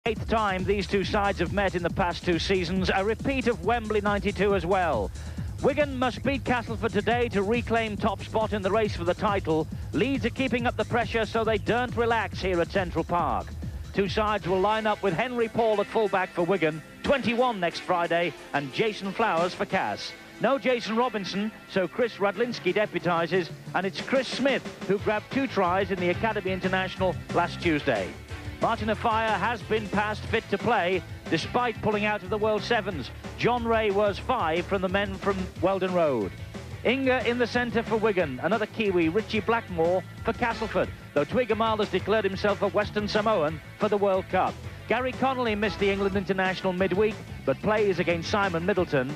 8th time these two sides have met in the past 2 seasons, a repeat of Wembley 92 as well. Wigan must beat Castleford today to reclaim top spot in the race for the title. Leeds are keeping up the pressure so they don't relax here at Central Park. Two sides will line up with Henry Paul at fullback for Wigan, 21 next Friday, and Jason Flowers for Cass. No Jason Robinson, so Chris Radlinski deputises, and it's Chris Smith who grabbed 2 tries in the Academy International last Tuesday. Martin Afire has been past fit to play, despite pulling out of the World Sevens. John Ray was 5 from the men from Weldon Road. Inga in the centre for Wigan, another Kiwi, Richie Blackmore for Castleford, though Twigger Mild has declared himself a Western Samoan for the World Cup. Gary Connolly missed the England International midweek, but plays against Simon Middleton.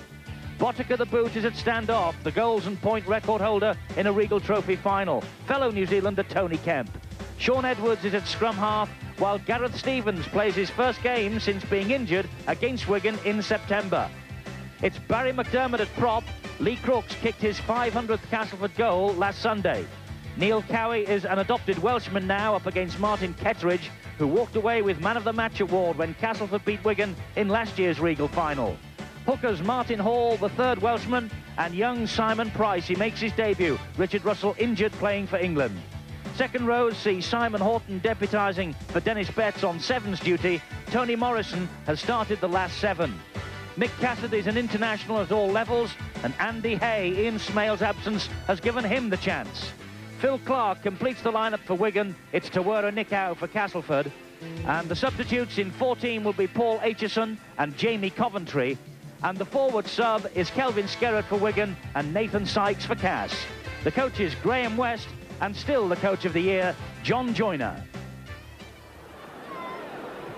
Botica the boot is at standoff, the goals and point record holder in a Regal Trophy final, fellow New Zealander Tony Kemp. Sean Edwards is at scrum half, while Gareth Stevens plays his first game since being injured against Wigan in September. It's Barry McDermott at prop. Lee Crooks kicked his 500th Castleford goal last Sunday. Neil Cowie is an adopted Welshman now up against Martin Kettridge, who walked away with Man of the Match award when Castleford beat Wigan in last year's Regal final. Hookers Martin Hall, the 3rd Welshman, and young Simon Price. He makes his debut. Richard Russell injured playing for England. Second rows see Simon Horton deputising for Dennis Betts on sevens duty. Tony Morrison has started the last 7. Mick Cassidy is an international at all levels, and Andy Hay, Ian Smale's absence, has given him the chance. Phil Clark completes the lineup for Wigan. It's Tawera Nickau for Castleford. And the substitutes in 14 will be Paul Aitchison and Jamie Coventry. And the forward sub is Kelvin Skerrett for Wigan and Nathan Sykes for Cass. The coach is Graham West, and still the coach of the year, John Joyner.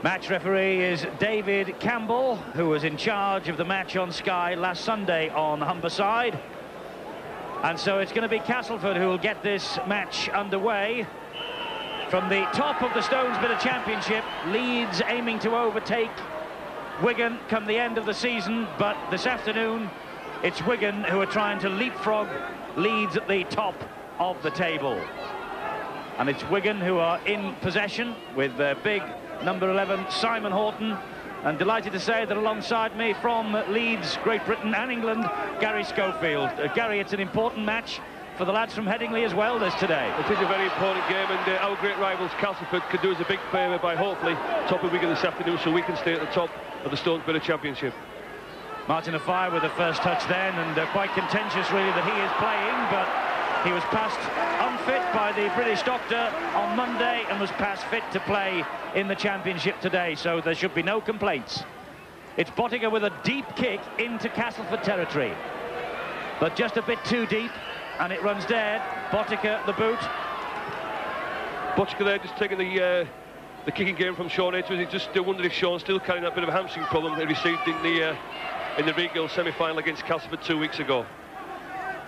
Match referee is David Campbell, who was in charge of the match on Sky last Sunday on Humberside. And so it's going to be Castleford who will get this match underway. From the top of the Stonesbitter Championship, Leeds aiming to overtake Wigan come the end of the season, but this afternoon it's Wigan who are trying to leapfrog Leeds at the top of the table. And it's Wigan who are in possession with their big number 11 Simon Horton, and delighted to say that alongside me from Leeds, Great Britain and England, Gary Schofield. Gary, it's an important match for the lads from Headingley as well this today. It is a very important game, and our great rivals Castleford could do us a big favour by hopefully topping Wigan this afternoon so we can stay at the top of the Stonesbitter Championship. Martin Afire with the first touch then, and quite contentious really that he is playing, but he was passed unfit by the British doctor on Monday and was passed fit to play in the Championship today, so there should be no complaints. It's Botica with a deep kick into Castleford territory, but just a bit too deep, and it runs dead. Botica the boot. Botica there just taking the kicking game from Sean Edwards. He just wondered if Sean's still carrying that bit of a hamstring problem he received in the Regal semi-final against Castleford 2 weeks ago.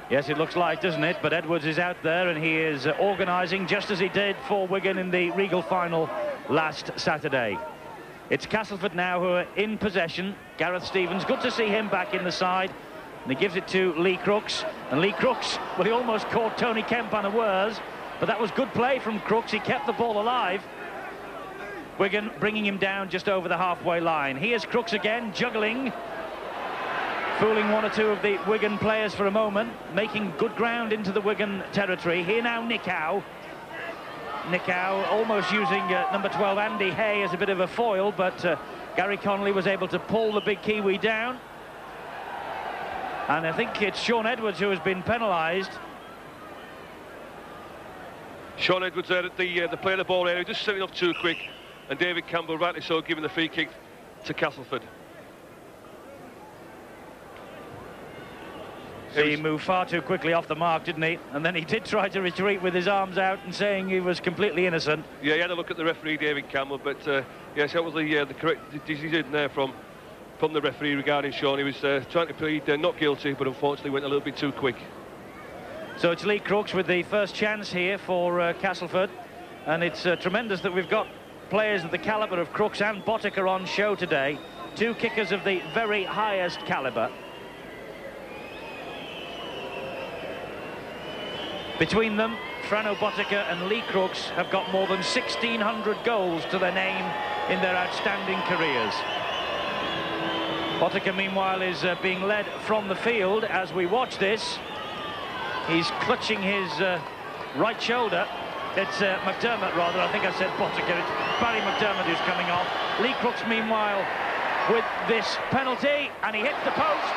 Yes, it looks like, doesn't it? But Edwards is out there, and he is organising just as he did for Wigan in the Regal final last Saturday. It's Castleford now who are in possession. Gareth Stevens, good to see him back in the side. And he gives it to Lee Crooks. And Lee Crooks, well, he almost caught Tony Kemp unawares, but that was good play from Crooks. He kept the ball alive. Wigan bringing him down just over the halfway line. Here's Crooks again, juggling, fooling one or two of the Wigan players for a moment, making good ground into the Wigan territory. Here now Nickau. Nickau almost using number 12 Andy Hay as a bit of a foil, but Gary Connolly was able to pull the big Kiwi down. And I think it's Sean Edwards who has been penalised. Sean Edwards there at the play of the ball area, just setting off too quick, and David Campbell rightly so giving the free kick to Castleford. He moved far too quickly off the mark, didn't he? And then he did try to retreat with his arms out and saying he was completely innocent. Yeah, he had a look at the referee, David Campbell, but yes, that was the correct decision there from the referee regarding Sean. He was trying to plead not guilty, but unfortunately went a little bit too quick. So it's Lee Crooks with the first chance here for Castleford, and it's tremendous that we've got players of the calibre of Crooks and Botica on show today. Two kickers of the very highest calibre. Between them, Frano Botica and Lee Crooks have got more than 1,600 goals to their name in their outstanding careers. Potica, meanwhile, is being led from the field as we watch this. He's clutching his right shoulder. It's McDermott, rather. I think I said Potica. It's Barry McDermott who's coming off. Lee Crooks, meanwhile, with this penalty, and he hits the post.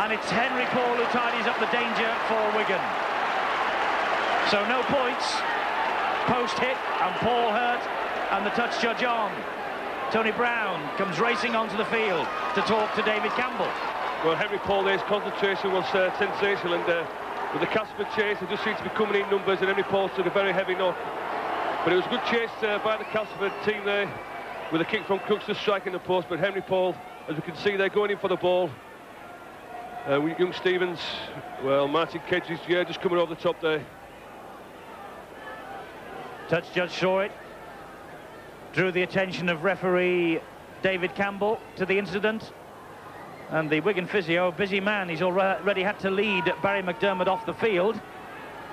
And it's Henry Paul who tidies up the danger for Wigan. So no points. Post hit, and Paul hurt, and the touch judge on. Tony Brown comes racing onto the field to talk to David Campbell. Well, Henry Paul there's concentration was sensational, and with the Castleford chase, they just seem to be coming in numbers, and Henry Paul took a very heavy knock. But it was a good chase by the Castleford team there, with a kick from Crooks just striking the post. But Henry Paul, as we can see, they're going in for the ball. Young Stevens, well, Martin Kedges, yeah, just coming over the top there. Touch judge saw it, drew the attention of referee David Campbell to the incident, and the Wigan physio, busy man, he's already had to lead Barry McDermott off the field,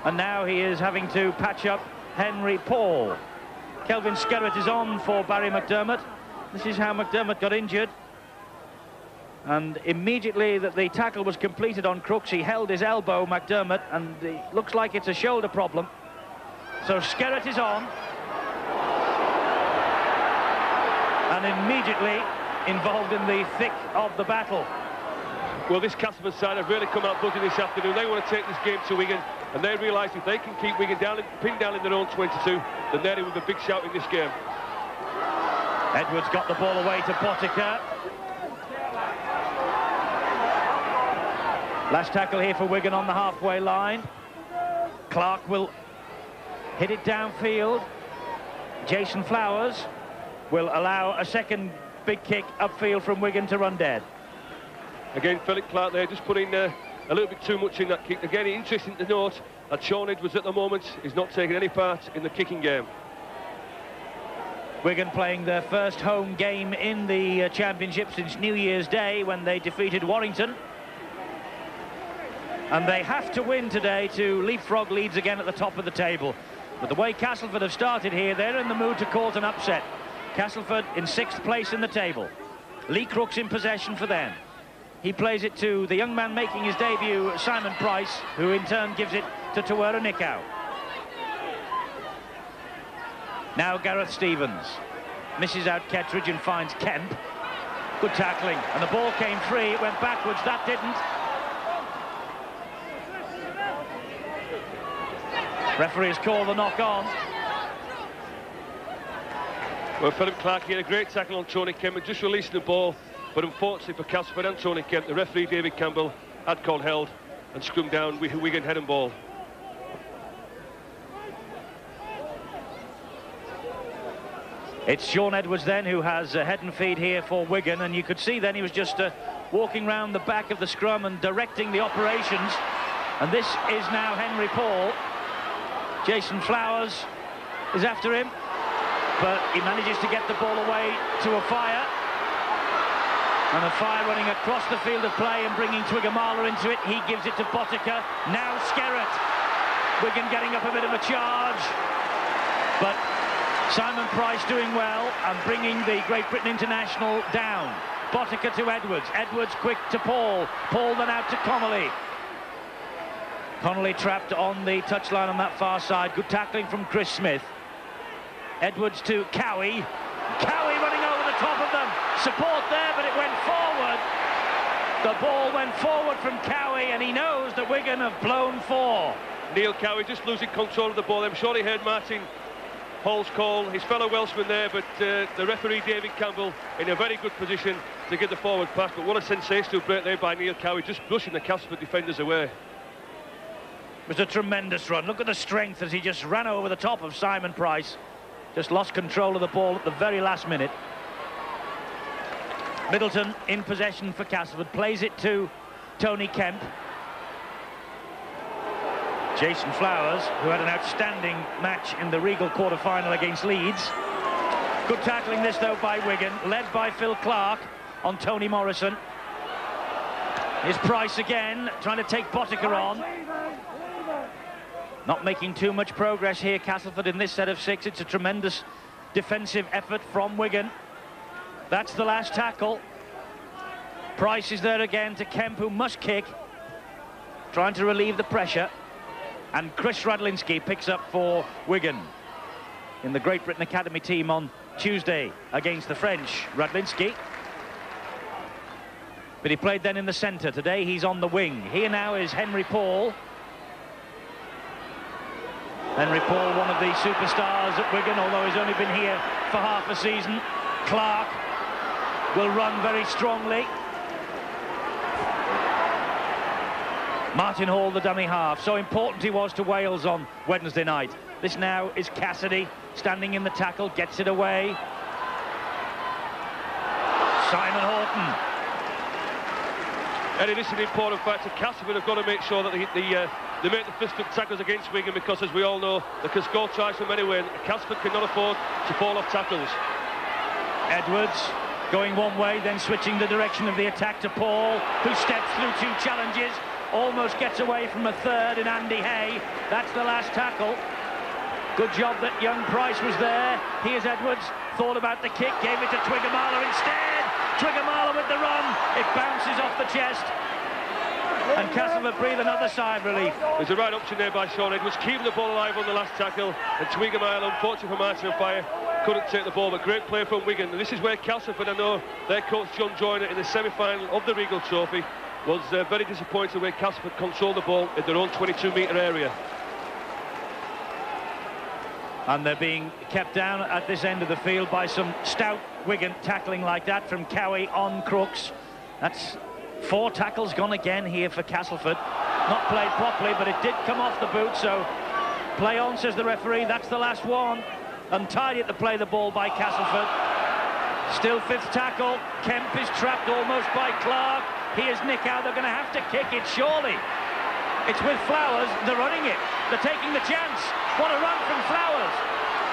and now he is having to patch up Henry Paul. Kelvin Skerritt is on for Barry McDermott. This is how McDermott got injured, and immediately that the tackle was completed on Crooks, he held his elbow, McDermott, and it looks like it's a shoulder problem. So Skerritt is on, and immediately involved in the thick of the battle. Well, this Castleford side have really come out buzzing this afternoon. They want to take this game to Wigan, and they realise if they can keep Wigan down, pinned down in their own 22, then they're in with a big shout in this game. Edwards got the ball away to Potica. Last tackle here for Wigan on the halfway line. Clark will hit it downfield. Jason Flowers will allow a second big kick upfield from Wigan to run dead. Again, Philip Clark there just putting a little bit too much in that kick. Again, interesting to note that Sean Edwards at the moment is not taking any part in the kicking game. Wigan playing their first home game in the Championship since New Year's Day when they defeated Warrington. And they have to win today to leapfrog Leeds again at the top of the table. But the way Castleford have started here, they're in the mood to cause an upset. Castleford in 6th place in the table. Lee Crooks in possession for them. He plays it to the young man making his debut, Simon Price, who in turn gives it to Tawera Nikau. Now Gareth Stevens misses out Kettridge and finds Kemp. Good tackling, and the ball came free. It went backwards. That didn't. Referee has called the knock on. Well, Philip Clark had a great tackle on Tony Kemp and just releasing the ball, but unfortunately for Castleford and Tony Kemp, the referee David Campbell had called held and scrummed down with Wigan head and ball. It's Sean Edwards then who has head and feed here for Wigan, and you could see then he was just walking round the back of the scrum and directing the operations. And this is now Henry Paul. Jason Flowers is after him, but he manages to get the ball away to a fire. And a fire running across the field of play and bringing Twigamala into it. He gives it to Potica. Now Skerritt. Wigan getting up a bit of a charge, but Simon Price doing well and bringing the Great Britain international down. Potica to Edwards. Edwards quick to Paul. Paul then out to Connolly. Connolly trapped on the touchline on that far side. Good tackling from Chris Smith. Edwards to Cowie. Cowie running over the top of them. Support there, but it went forward. The ball went forward from Cowie, and he knows that Wigan have blown 4. Neil Cowie just losing control of the ball. I'm sure he heard Martin Hall's call, his fellow Welshman there, but the referee David Campbell in a very good position to get the forward pass. But what a sensational break there by Neil Cowie, just brushing the Castleford defenders away. It was a tremendous run. Look at the strength as he just ran over the top of Simon Price. Just lost control of the ball at the very last minute. Middleton in possession for Castleford, plays it to Tony Kemp. Jason Flowers, who had an outstanding match in the Regal quarter-final against Leeds. Good tackling this though by Wigan, led by Phil Clark on Tony Morrison. Here's Price again, trying to take Potica on. Not making too much progress here, Castleford, in this set of 6. It's a tremendous defensive effort from Wigan. That's the last tackle. Price is there again to Kemp, who must kick, trying to relieve the pressure. And Chris Radlinski picks up for Wigan in the Great Britain Academy team on Tuesday against the French. Radlinski. But he played then in the centre. Today he's on the wing. Here now is Henry Paul. Henry Paul, one of the superstars at Wigan, although he's only been here for half a season. Clark will run very strongly. Martin Hall, the dummy half. So important he was to Wales on Wednesday night. This now is Cassidy, standing in the tackle, gets it away. Simon Horton. And it is an important factor. Castleford have got to make sure that they make the fist-up tackles against Wigan, because, as we all know, they can score tries from anywhere. Castleford cannot afford to fall off tackles. Edwards going one way, then switching the direction of the attack to Paul, who steps through two challenges, almost gets away from a third in Andy Hay. That's the last tackle. Good job that young Price was there. Here's Edwards, thought about the kick, gave it to Twigamala instead. Twigamala with the run, it bounces off the chest. And Castleford breathe another sigh of relief. There's a right option there by Sean Edwards, keeping the ball alive on the last tackle. And Twigamala, unfortunately for Martin and Fire, couldn't take the ball, but great play from Wigan. And this is where Castleford, I know their coach John Joyner in the semi-final of the Regal Trophy was very disappointed where Castleford controlled the ball in their own 22-metre area. And they're being kept down at this end of the field by some stout Wigan tackling like that from Cowie on Crooks. That's 4 tackles gone again here for Castleford. Not played properly, but it did come off the boot, so play on, says the referee. That's the last one. Untidy to play the ball by Castleford. Still 5th tackle. Kemp is trapped almost by Clark. Here's Nick out. They're going to have to kick it, surely. It's with Flowers. They're running it. They're taking the chance. What a run from Flowers.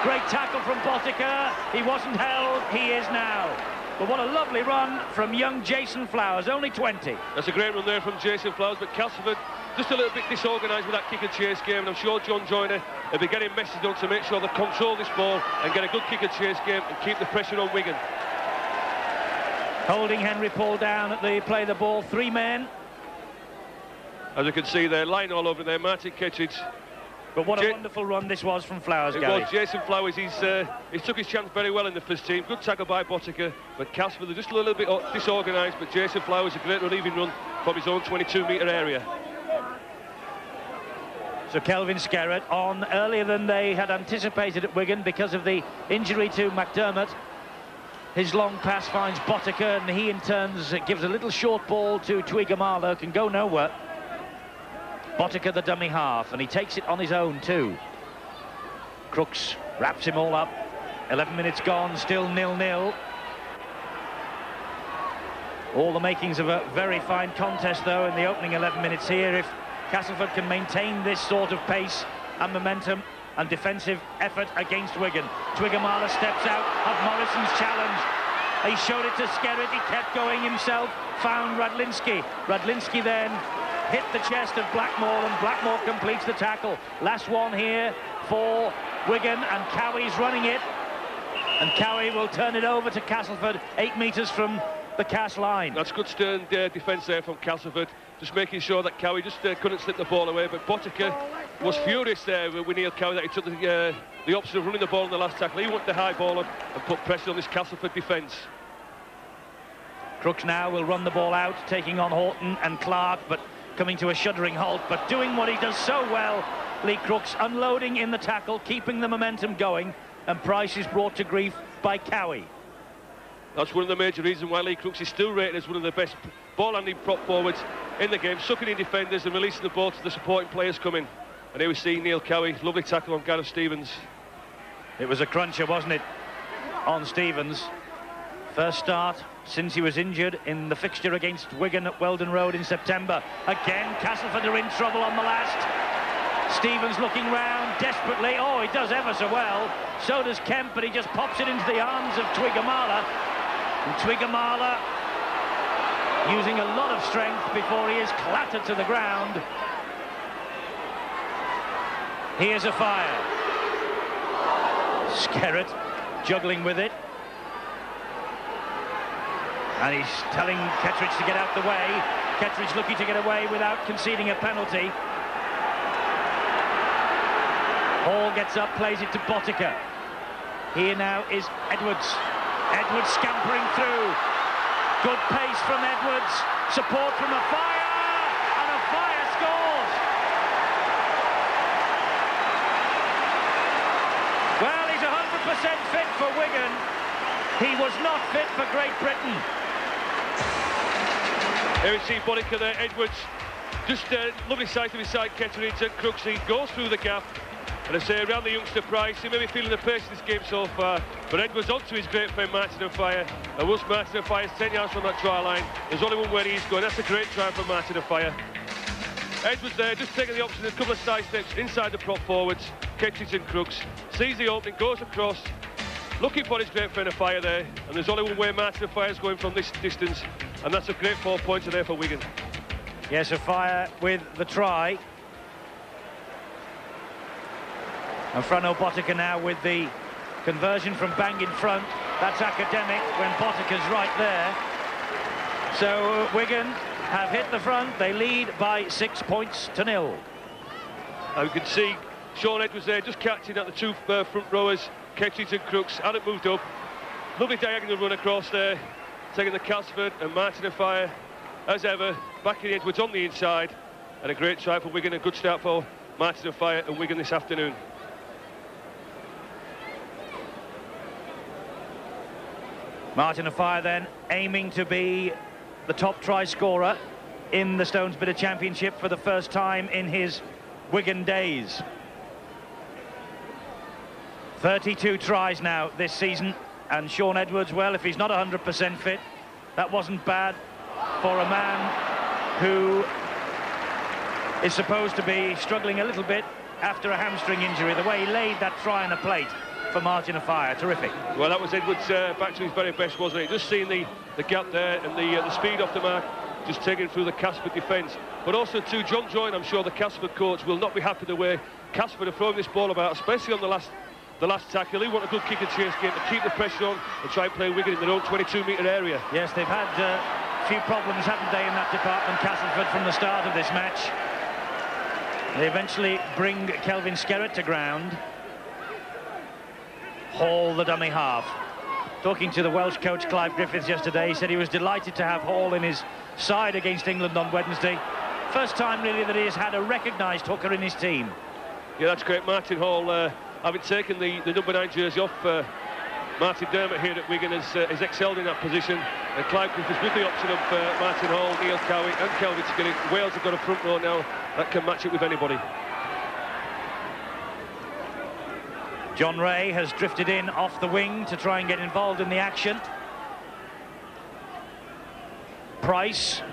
Great tackle from Botica. He wasn't held. He is now. But what a lovely run from young Jason Flowers, only 20. That's a great run there from Jason Flowers, but Castleford just a little bit disorganised with that kick and chase game, and I'm sure John Joyner will be getting messages on to make sure they control this ball and get a good kick and chase game and keep the pressure on Wigan. Holding Henry Paul down at the play the ball, 3 men. As you can see there, line all over there, Martin Ketchich. But what a wonderful run this was from Flowers, Gary. Was Jason Flowers. He took his chance very well in the first team. Good tackle by Botica, but Castleford, they're just a little bit disorganised, but Jason Flowers, a great relieving run from his own 22-metre area. So Kelvin Skerrett on earlier than they had anticipated at Wigan because of the injury to McDermott. His long pass finds Botica, and he in turns gives a little short ball to Twigamala, can go nowhere. Botica the dummy half, and he takes it on his own too. Crooks wraps him all up. 11 minutes gone, still 0-0. All the makings of a very fine contest though in the opening 11 minutes here. If Castleford can maintain this sort of pace and momentum and defensive effort against Wigan. Twigamala steps out of Morrison's challenge. He showed it to Skerrett, he kept going himself, found Radlinski. Radlinski then hit the chest of Blackmore, and Blackmore completes the tackle. Last one here for Wigan, and Cowie's running it. And Cowie will turn it over to Castleford, 8 metres from the Cass line. That's good stern defence there from Castleford, just making sure that Cowie just couldn't slip the ball away. But Botica was furious there with Neil Cowie that he took the option of running the ball in the last tackle. He wanted the high ball and put pressure on this Castleford defence. Crooks now will run the ball out, taking on Horton and Clark, but coming to a shuddering halt, but doing what he does so well, Lee Crooks, unloading in the tackle, keeping the momentum going, and Price is brought to grief by Cowie. That's one of the major reasons why Lee Crooks is still rated as one of the best ball-handling prop forwards in the game, sucking in defenders and releasing the ball to the supporting players coming. And here we see Neil Cowie, lovely tackle on Gareth Stevens. It was a cruncher, wasn't it, on Stevens? First start since he was injured in the fixture against Wigan at Weldon Road in September. Again, Castleford are in trouble on the last. Stevens looking round desperately. Oh, he does ever so well. So does Kemp, but he just pops it into the arms of Twigamala. And Twigamala using a lot of strength before he is clattered to the ground. Here's a fire. Skerrett juggling with it. And he's telling Kettridge to get out the way. Kettridge looking to get away without conceding a penalty. Hall gets up, plays it to Botica. Here now is Edwards. Edwards scampering through. Good pace from Edwards. Support from a fire. And a fire scores. Well, he's 100% fit for Wigan. He was not fit for Great Britain. Here we see Botica there, Edwards. Just lovely sight of his side, Kettridge and Crooks. He goes through the gap. And I say around the youngster Price, he may be feeling the pace of this game so far, but Edwards onto his great friend Martin and Fire. And once Martin and Fire's 10 yards from that try line, there's only one way he's going. That's a great try from Martin and Fire. Edwards there, just taking the option, a couple of side steps inside the prop forwards, Kettridge and Crooks. Sees the opening, goes across, looking for his great friend of Fire there. And there's only one way Martin and Fire's going from this distance, and that's a great 4 points there for Wigan. Yes, a Fire with the try. And Frano Botica now with the conversion from bang in front. That's academic when Botica's right there. So Wigan have hit the front. They lead by 6 points to 0. And we can see Sean Edwards there just catching at the two front rowers, Kettridge and Crooks. Hadn't moved up. Lovely diagonal run across there, taking the Castleford, and Martin and Fire, as ever, backing Edwards on the inside. And a great try for Wigan, a good start for Martin and Fire and Wigan this afternoon. Martin and Fire then aiming to be the top try scorer in the Stones Bidder Championship for the first time in his Wigan days. 32 tries now this season, and Sean Edwards, well, if he's not 100% fit, that wasn't bad for a man who is supposed to be struggling a little bit after a hamstring injury. The way he laid that try on a plate for Martin and Fire, terrific. Well, that was Edwards back to his very best, wasn't it? Just seeing the gap there and the speed off the mark, just taking through the Castleford defence. But also to John Joyne, I'm sure the Castleford coach will not be happy the way Castleford are throwing this ball about, especially on the last tackle. He want a good kick and chase game to keep the pressure on and try and play Wigan in their own 22-metre area. Yes, they've had a few problems, haven't they, in that department, Castleford, from the start of this match. They eventually bring Kelvin Skerrett to ground. Hall, the dummy half. Talking to the Welsh coach Clive Griffiths yesterday, he said he was delighted to have Hall in his side against England on Wednesday. First time really that he has had a recognised hooker in his team. Yeah, that's great. Martin Hall, having taken the number 9 jersey off Martin Dermott here at Wigan, has excelled in that position. And Clive Griffiths with the option of Martin Hall, Neil Cowie and Kelvin Skerrett. Wales have got a front row now that can match it with anybody. John Ray has drifted in off the wing to try and get involved in the action. Price,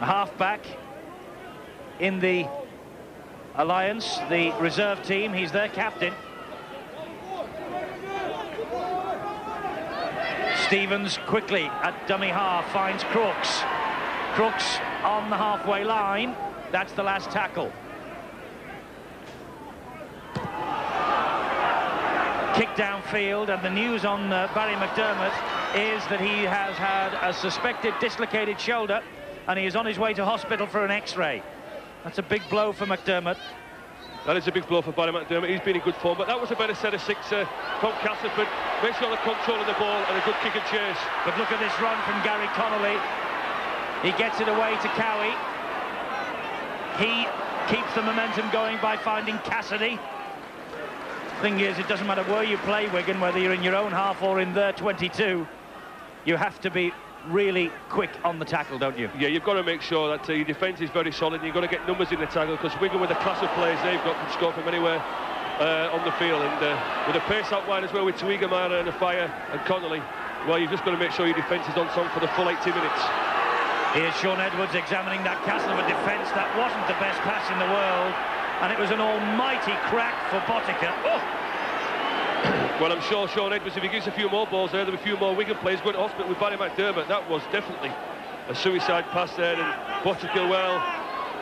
a half-back in the alliance, the reserve team. He's their captain. Stevens quickly at dummy half finds Crooks. Crooks on the halfway line. That's the last tackle. Kick downfield, and the news on Barry McDermott is that he has had a suspected dislocated shoulder and he is on his way to hospital for an x-ray. That's a big blow for McDermott. That is a big blow for Barry McDermott. He's been in good form, but that was a better set of 6 from Castleford. Make sure they're controlling the ball and a good kick and chase. But look at this run from Gary Connolly. He gets it away to Cowie. He keeps the momentum going by finding Cassidy. Thing is, it doesn't matter where you play, Wigan, whether you're in your own half or in their 22, you have to be really quick on the tackle, don't you? Yeah, you've got to make sure that your defence is very solid. You've got to get numbers in the tackle, because Wigan, with the class of players they've got, can score from anywhere on the field. And with a pace out wide as well, with Tuigamara and Fire and Connolly, well, you've just got to make sure your defence is on song for the full 80 minutes. Here's Sean Edwards examining that Castleford defence. That wasn't the best pass in the world, and it was an almighty crack for Botica. Oh! Well, I'm sure Sean Edwards, if he gives a few more balls there, there'll be a few more Wigan players going to hospital with Barry McDermott. That was definitely a suicide pass there, and Botica, well,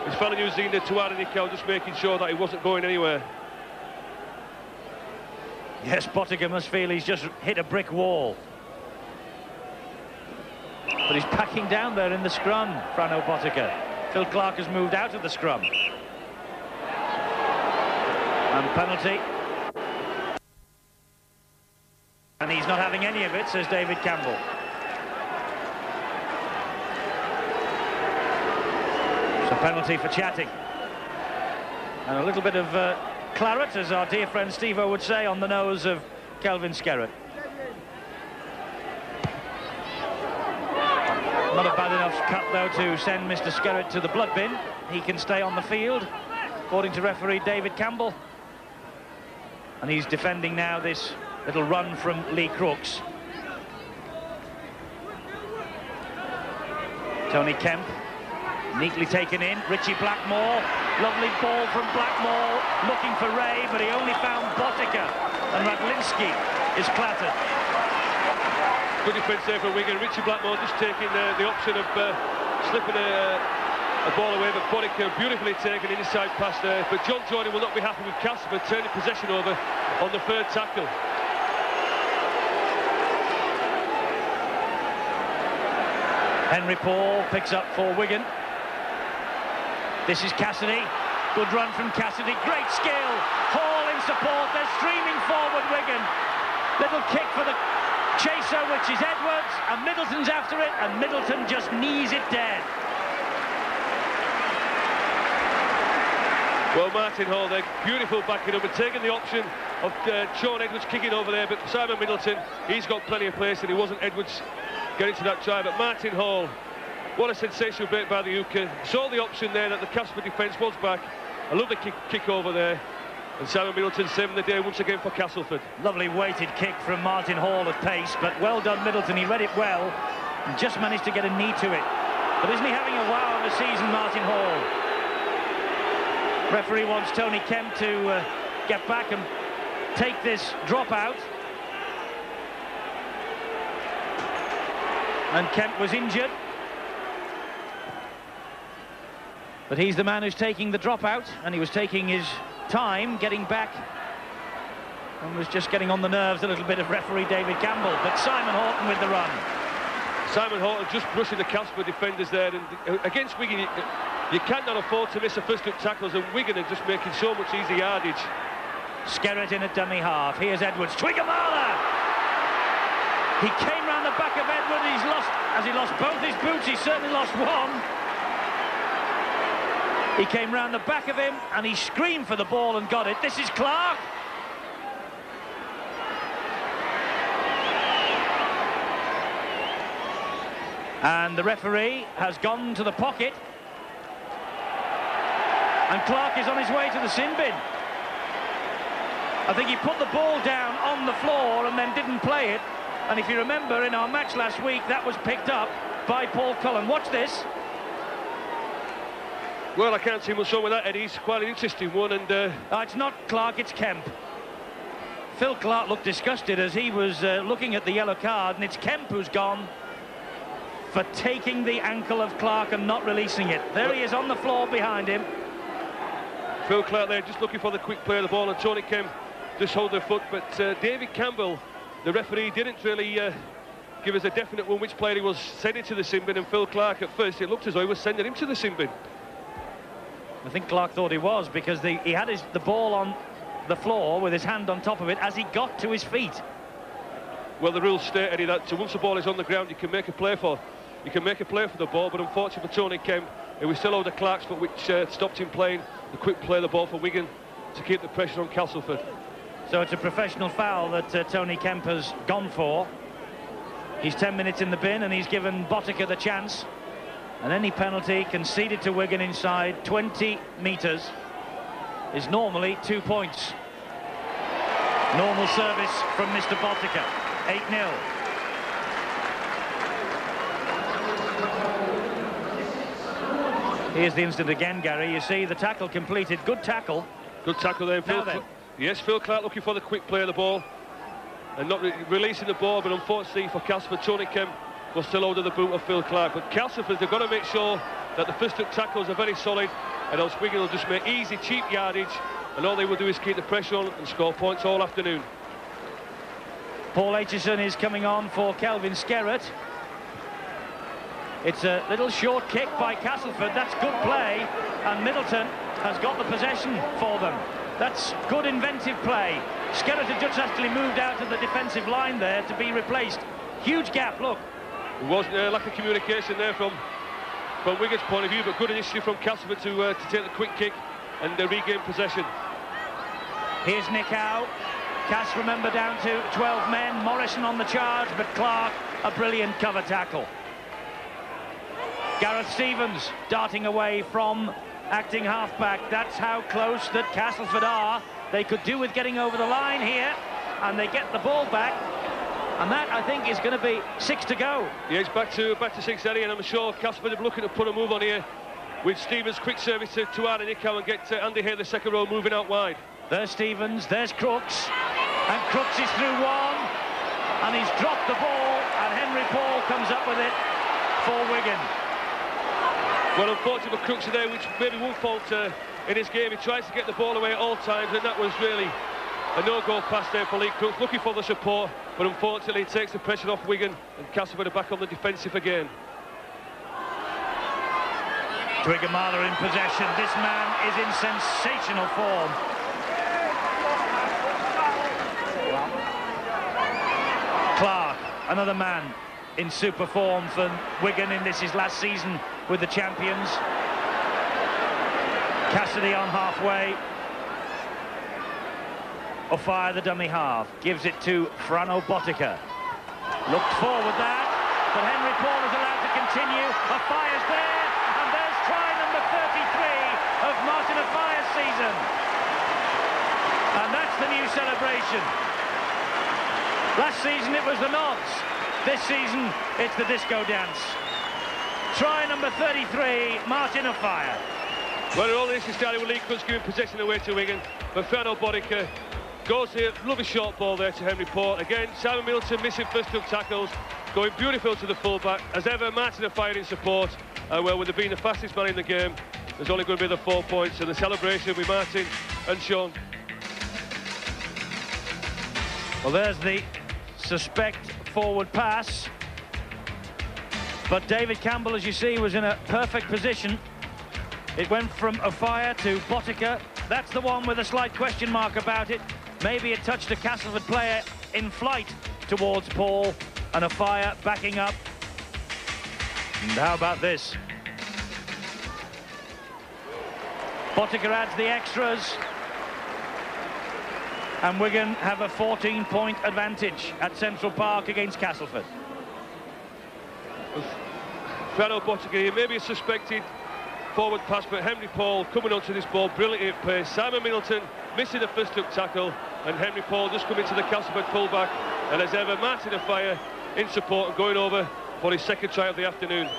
his fellow New Zealander Tuara Nikau just making sure that he wasn't going anywhere. Yes, Botica must feel he's just hit a brick wall. But he's packing down there in the scrum, Frano Botica. Phil Clark has moved out of the scrum. And penalty. And he's not having any of it, says David Campbell. It's a penalty for chatting. And a little bit of claret, as our dear friend Steve-O would say, on the nose of Kelvin Skerrett. Not a bad enough cut, though, to send Mr. Skerrett to the blood bin. He can stay on the field, according to referee David Campbell. And he's defending now this little run from Lee Crooks. Tony Kemp, neatly taken in. Richie Blackmore, lovely ball from Blackmore, looking for Ray, but he only found Botica, and Radlinski is clattered. Good defence there for Wigan. Richie Blackmore just taking the option of slipping a ball away, but Botica beautifully taken inside pass there. But John Jordan will not be happy with Castleford turning possession over on the third tackle. Henry Paul picks up for Wigan. This is Cassidy. Good run from Cassidy. Great skill. Hall in support. They're streaming forward, Wigan. Little kick for the chaser, which is Edwards, and Middleton's after it, and Middleton just knees it dead. Well, Martin Hall there, beautiful backing up and taking the option of Sean Edwards kicking over there, but Simon Middleton, he's got plenty of pace, and it wasn't Edwards getting to that try, but Martin Hall, what a sensational break by the hooker. Saw the option there that the Castleford defence was back. I love the kick over there. And Simon Middleton saving the day once again for Castleford. Lovely weighted kick from Martin Hall at pace, but well done Middleton. He read it well and just managed to get a knee to it. But isn't he having a wow of a season, Martin Hall? Referee wants Tony Kemp to get back and take this drop out. And Kemp was injured. But he's the man who's taking the drop out, and he was taking his time getting back and was just getting on the nerves a little bit of referee David Campbell. But Simon Horton with the run. Simon Horton just brushing the Castleford defenders there, and against Wigan you cannot afford to miss the first up tackles, and Wigan are just making so much easy yardage. Skerrett in at dummy half. Here's Edwards. Twiggamala! He came round the back of Edwards. Has he lost both his boots? He's certainly lost one. He came round the back of him and he screamed for the ball and got it. This is Clark. And the referee has gone to the pocket. And Clark is on his way to the sin bin. I think he put the ball down on the floor and then didn't play it. And if you remember, in our match last week, that was picked up by Paul Cullen. Watch this. Well, I can't see much wrong with that, Eddie. It's quite an interesting one, and it's not Clark, it's Kemp. Phil Clark looked disgusted as he was looking at the yellow card, and it's Kemp who's gone for taking the ankle of Clark and not releasing it. There he is on the floor behind him. Phil Clark there just looking for the quick play of the ball, and Tony Kemp just hold their foot. But David Campbell, the referee, didn't really give us a definite one which player he was sending to the sin bin, and Phil Clark at first it looked as though he was sending him to the sin bin. I think Clark thought he was, because he had the ball on the floor with his hand on top of it as he got to his feet. Well, the rules state, Eddie, that once the ball is on the ground, you can make a play for the ball. But unfortunately for Tony Kemp, it was still over Clark's foot, which stopped him playing the quick play of the ball for Wigan to keep the pressure on Castleford. So it's a professional foul that Tony Kemp has gone for. He's 10 minutes in the bin, and he's given Botica the chance. And any penalty conceded to Wigan inside 20 metres is normally 2 points. Normal service from Mr. Botica. 8-0. Here's the incident again, Gary. You see the tackle completed. Good tackle. Good tackle there. Yes, Phil Clark looking for the quick play of the ball and not releasing the ball, but unfortunately for Castleford, Tony Kemp was still under the boot of Phil Clark. But Castleford, they've got to make sure that the first up tackles are very solid, and else Wigan will just make easy, cheap yardage, and all they will do is keep the pressure on and score points all afternoon. Paul Aitchison is coming on for Kelvin Skerrett. It's a little short kick by Castleford. That's good play, and Middleton has got the possession for them. That's good inventive play. Skerrett had just actually moved out of the defensive line there to be replaced. Huge gap, look. It wasn't a lack of communication there from Wigan's point of view, but good initiative from Castleford to take the quick kick and regain possession. Here's Nick Howe. Cass, remember, down to 12 men. Morrison on the charge, but Clark, a brilliant cover tackle. Gareth Stevens darting away from acting halfback. That's how close that Castleford are. They could do with getting over the line here, and they get the ball back. And that, I think, is going to be 6 to go. Yeah, it's back to 6, Eddie, and I'm sure Castleford are looking to put a move on here with Stevens' quick service to add Nick Howe and get Andy Hay, the second row, moving out wide. There's Stevens, there's Crooks, and Crooks is through one, and he's dropped the ball, and Henry Paul comes up with it for Wigan. Well, unfortunately for Crooks today, which maybe won't fault in his game. He tries to get the ball away at all times, and that was really a no-goal pass there for Lee Crooks, looking for the support, but unfortunately it takes the pressure off Wigan, and Castleford are back on the defensive again. Twiggamala in possession. This man is in sensational form. Clark, another man in super form for Wigan in this his last season with the champions. Cassidy on halfway. O'Fire, the dummy half, gives it to Frano Botica. Looked forward that, but Henry Paul is allowed to continue. O'Fire's there, and there's try number 33 of Martin O'Fire's season. And that's the new celebration. Last season it was the nods. This season it's the disco dance. Try number 33, Martin O'Fire. Well, all this is starting with Lee Crooks giving possession away to Wigan, but Frano Botica goes here, lovely short ball there to Henry Paul. Again, Simon Middleton missing first up tackles, going beautiful to the fullback. As ever, Martin O'Fire in support. Well, with it being the fastest man in the game, there's only going to be the 4 points, and the celebration with Martin and Sean. Well, there's the suspect forward pass, but David Campbell, as you see, was in a perfect position. It went from O'Fire to Botica. That's the one with a slight question mark about it. Maybe it touched a Castleford player in flight towards Paul, and O'Fire backing up. And how about this? Botica adds the extras, and Wigan have a 14-point advantage at Central Park against Castleford. Frano Botica, maybe a suspected forward pass, but Henry Paul coming onto this ball, brilliant at pace. Simon Middleton missing the first up tackle, and Henry Paul just coming to the Castleford fullback, and as ever, Martin O'Fire in support and going over for his second try of the afternoon.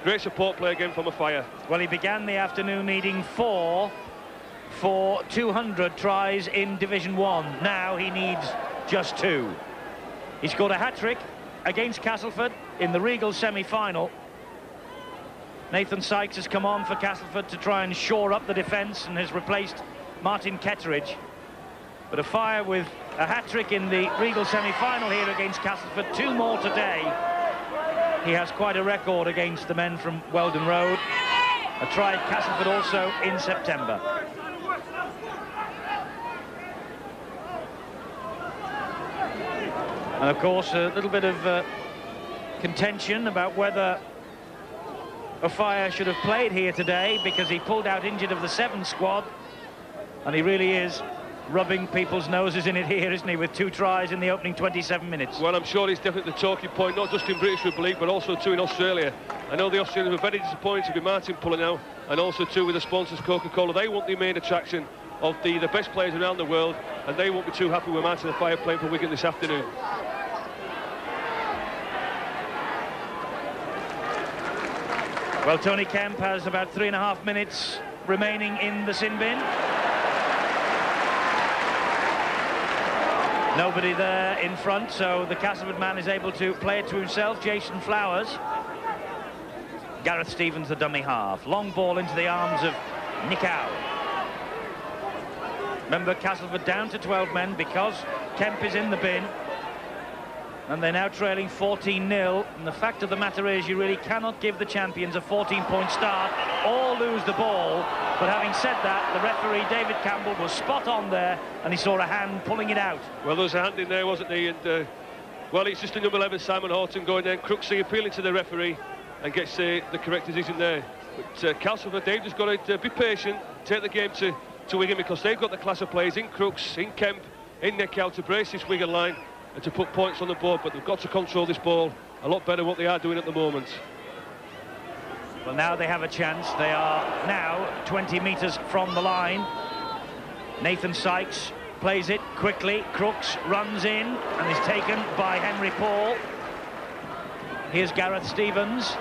Great support play again from O'Fire. Well, he began the afternoon needing 4 for 200 tries in Division 1. Now he needs just 2. He scored a hat-trick against Castleford in the Regal semi-final. Nathan Sykes has come on for Castleford to try and shore up the defence and has replaced Martin Ketteridge. But O'Fire with a hat-trick in the Regal semi-final here against Castleford, 2 more today. He has quite a record against the men from Weldon Road. A try at Castleford also in September. And of course a little bit of contention about whether O'Fire should have played here today, because he pulled out injured of the 7 squad, and he really is rubbing people's noses in it here, isn't he, with 2 tries in the opening 27 minutes. Well, I'm sure he's definitely the talking point, not just in British Rugby League, but also too in Australia. I know the Australians were very disappointed with Martin pulling out, and also too with the sponsors Coca-Cola. They want the main attraction of the best players around the world, and they won't be too happy with Martin O'Fire playing for Wigan this afternoon. Well, Tony Kemp has about 3.5 minutes remaining in the sin bin. Nobody there in front, so the Castleford man is able to play it to himself. Jason Flowers. Gareth Stevens, the dummy half. Long ball into the arms of Nick Howe. Remember, Castleford down to 12 men because Kemp is in the bin. and they're now trailing 14-0. And the fact of the matter is, you really cannot give the champions a 14-point start or lose the ball. But having said that, the referee, David Campbell, was spot on there, and he saw a hand pulling it out. Well, there was a hand in there, wasn't he? And, well, it's just the number 11, Simon Horton, going there. Crooksy appealing to the referee and gets the correct decision there. But Castleford, they've just got to be patient, take the game to Wigan, because they've got the class of players in Crooks, in Kemp, in Neckow to brace this Wigan line and to put points on the board. But they've got to control this ball a lot better than what they are doing at the moment. Well, now they have a chance. They are now 20 metres from the line. Nathan Sykes plays it quickly. Crooks runs in and is taken by Henry Paul. Here's Gareth Stevens.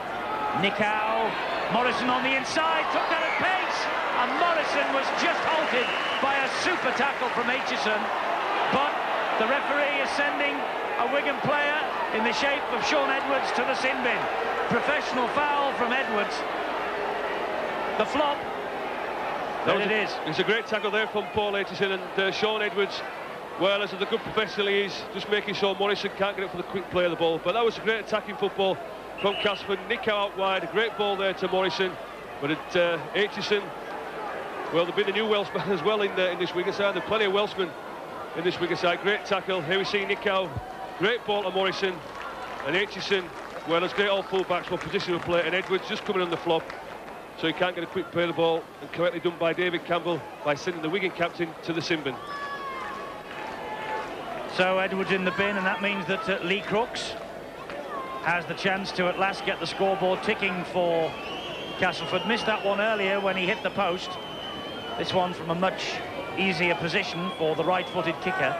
Neckow. Morrison on the inside, took that at pace, and Morrison was just halted by a super tackle from Aitchison. But the referee is sending a Wigan player in the shape of Sean Edwards to the sin bin. Professional foul from Edwards. The flop. There it is. It's a great tackle there from Paul Aitchison, and Sean Edwards, well, as the good professional he is, just making sure Morrison can't get it for the quick play of the ball. But that was a great attacking football from Castleford. Neckow out wide, a great ball there to Morrison. But Aitchison, well, there've been the new Welshman as well in this Wigan side. There's plenty of Welshmen in this Wigan side. Great tackle. Here we see Neckow, great ball to Morrison, and Aitchison, well, it's great all full-backs for positional play, and Edwards just coming on the flop, so he can't get a quick play of the ball, and correctly done by David Campbell by sending the Wigan captain to the sin bin. So Edwards in the bin, and that means that Lee Crooks has the chance to at last get the scoreboard ticking for Castleford. Missed that one earlier when he hit the post. This one from a much easier position for the right-footed kicker.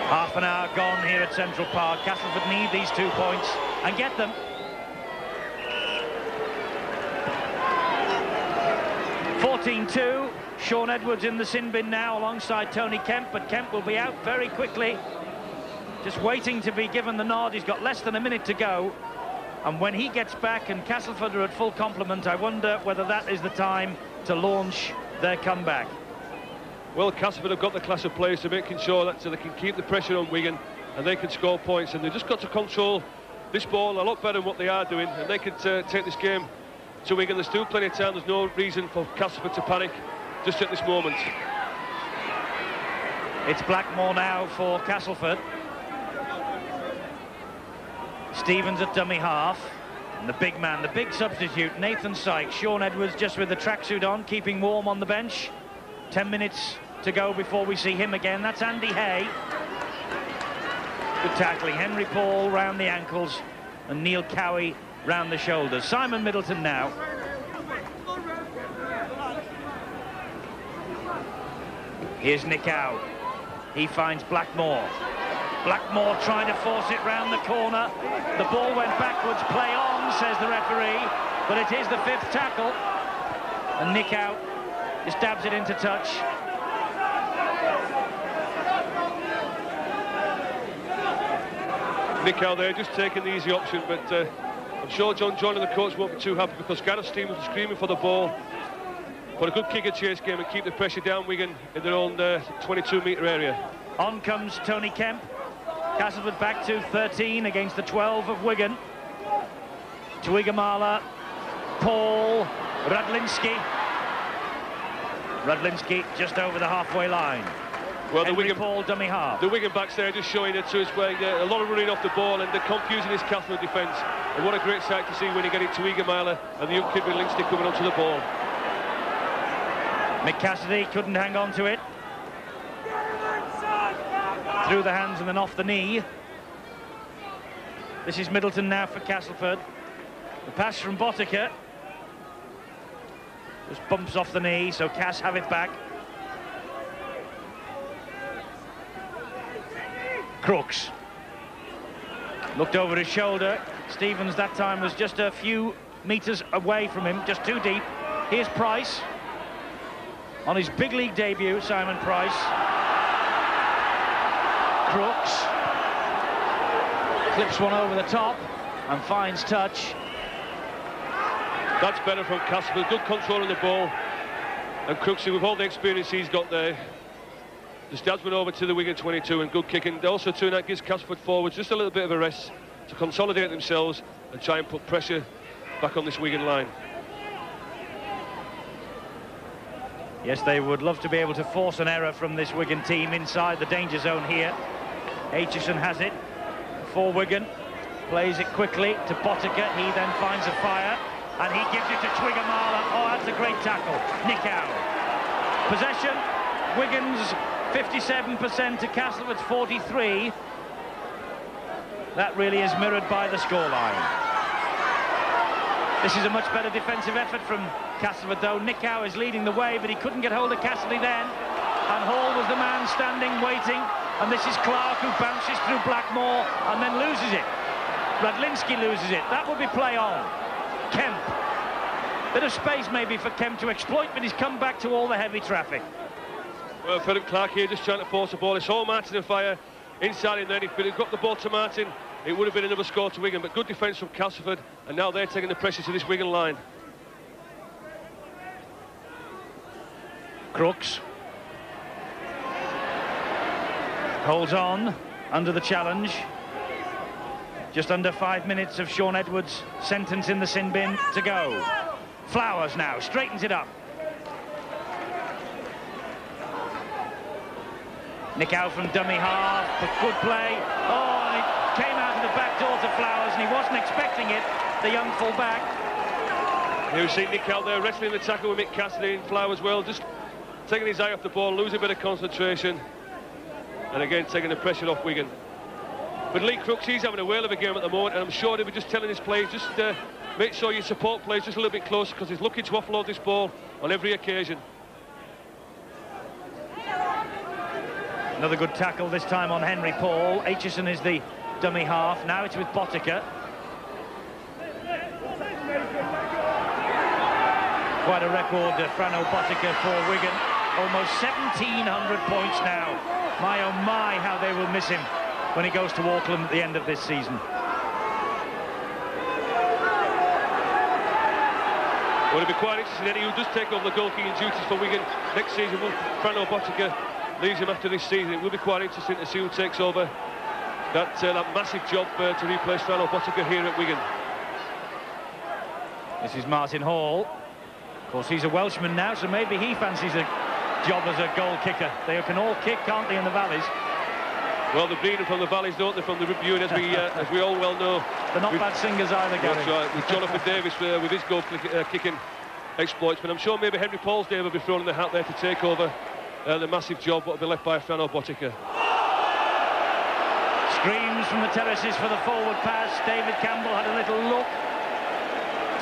Half an hour gone here at Central Park. Castleford need these 2 points and get them. (14-2). Sean Edwards in the sin bin now alongside Tony Kemp, but Kemp will be out very quickly. Just waiting to be given the nod. He's got less than a minute to go. And when he gets back and Castleford are at full complement, I wonder whether that is the time to launch their comeback. Well, Castleford have got the class of players to making sure that so they can keep the pressure on Wigan and they can score points. And they've just got to control this ball a lot better than what they are doing. And they could take this game to Wigan. There's still plenty of time. There's no reason for Castleford to panic just at this moment. It's Blackmore now for Castleford. Stevens at dummy half, and the big man, the big substitute, Nathan Sykes. Sean Edwards just with the tracksuit on, keeping warm on the bench. 10 minutes to go before we see him again. That's Andy Hay. Good tackling. Henry Paul round the ankles, and Neil Cowie round the shoulders. Simon Middleton now. Here's Neckow. He finds Blackmore. Blackmore trying to force it round the corner. The ball went backwards. Play on, says the referee. But it is the 5th tackle. And Neckow just dabs it into touch. Neckow there, just taking the easy option. But I'm sure John and the coach won't be too happy, because Gareth Stevens was screaming for the ball. But a good kick and chase game and keep the pressure down Wigan in their own 22-metre area. On comes Tony Kemp. Castleford back to 13 against the 12 of Wigan. Tuigamala, Paul, Radlinski. Radlinski just over the halfway line. Well, the Henry Wigan Paul dummy half. The Wigan backs there just showing it to us, where a lot of running off the ball, and they're confusing his Castleford defence. And what a great sight to see when you get it to Tuigamala and the young kid with Lindsay coming onto the ball. Mick Cassidy couldn't hang on to it. Through the hands and then off the knee. This is Middleton now for Castleford. The pass from Botica. Just bumps off the knee, so Cass have it back. Crooks. Looked over his shoulder. Stevens that time was just a few metres away from him, just too deep. Here's Price. On his big league debut, Simon Price. Crooks clips one over the top and finds touch. That's better from Castleford. Good control of the ball. And Crooksy, with all the experience he's got there, Just dabs one over to the Wigan 22 and good kicking. Also too, that gives Castleford forwards just a little bit of a rest to consolidate themselves and try and put pressure back on this Wigan line. Yes, they would love to be able to force an error from this Wigan team inside the danger zone here. Aitchison has it for Wigan, plays it quickly to Botica. He then finds a fire and he gives it to Twiggamala. Oh, that's a great tackle. Nick out. Possession, Wigan's 57% to Castlefords 43. That really is mirrored by the scoreline. This is a much better defensive effort from Castleford, though. Nick Howe is leading the way, but he couldn't get hold of Cassidy then. And Hall was the man standing, waiting. And this is Clark, who bounces through Blackmore and then loses it. Radlinski loses it. That would be play on. Kemp. Bit of space maybe for Kemp to exploit, but he's come back to all the heavy traffic. Well, Philip Clark here just trying to force the ball. He saw Martin on fire inside, and then if he'd got the ball to Martin, it would have been another score to Wigan. But good defence from Castleford, and now they're taking the pressure to this Wigan line. Crooks holds on under the challenge. Just under 5 minutes of Sean Edwards' sentence in the sin bin to go. Flowers now straightens it up. Nick out from dummy half, but good play. Oh, and it came out of the back door to Flowers, and he wasn't expecting it, the young full-back. You see Nick out there wrestling the tackle with Mick Cassidy, and Flowers well, just taking his eye off the ball, losing a bit of concentration, and again taking the pressure off Wigan. But Lee Crooks, he's having a whale of a game at the moment, and I'm sure they were just telling his players, just make sure you support players just a little bit closer, because he's looking to offload this ball on every occasion. Another good tackle, this time on Henry Paul. Aitchison is the dummy half. Now it's with Botica. Quite a record, Frano Botica for Wigan. Almost 1,700 points now. My, oh my, how they will miss him when he goes to Auckland at the end of this season. Well, it'll be quite interesting. Eddie, who does take over the goalkeeping duties for Wigan next season. Will Frano Botica leaves him after this season? It will be quite interesting to see who takes over that massive job to replace Frano Botica here at Wigan. This is Martin Hall. Of course, he's a Welshman now, so maybe he fancies a job as a goal kicker. They can all kick, can't they, in the valleys? Well, they're breeding from the valleys, don't they, from the Ribuan, as we all well know. They're not bad singers either, Gary. That's right, with Jonathan Davis with his goal kicking exploits. But I'm sure maybe Henry Paul's day will be thrown in the hat there to take over the massive job what will be left by Frano Botica. Screams from the terraces for the forward pass. David Campbell had a little look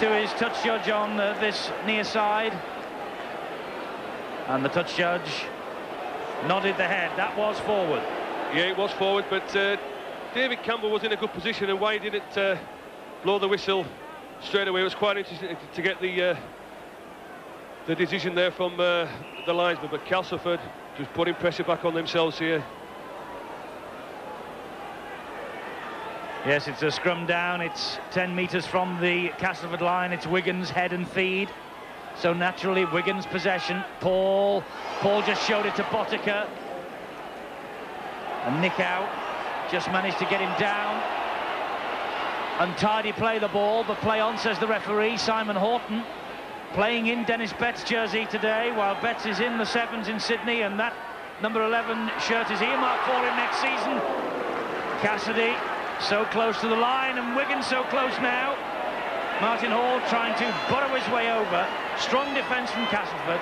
to his touch judge on this near side, and the touch judge nodded the head. That was forward. Yeah, it was forward, but David Campbell was in a good position, and why he didn't blow the whistle straight away. It was quite interesting to get the decision there from the linesman, but Castleford just putting pressure back on themselves here. Yes, it's a scrum down. It's 10 metres from the Castleford line. It's Wigan's head and feed. So naturally, Wigan's possession. Paul just showed it to Botica. And Nick out just managed to get him down. Untidy play the ball, but play on, says the referee. Simon Horton playing in Dennis Betts' jersey today, while Betts is in the sevens in Sydney, and that number 11 shirt is earmarked for him next season. Cassidy so close to the line, and Wigan so close now. Martin Hall trying to burrow his way over. Strong defence from Castleford.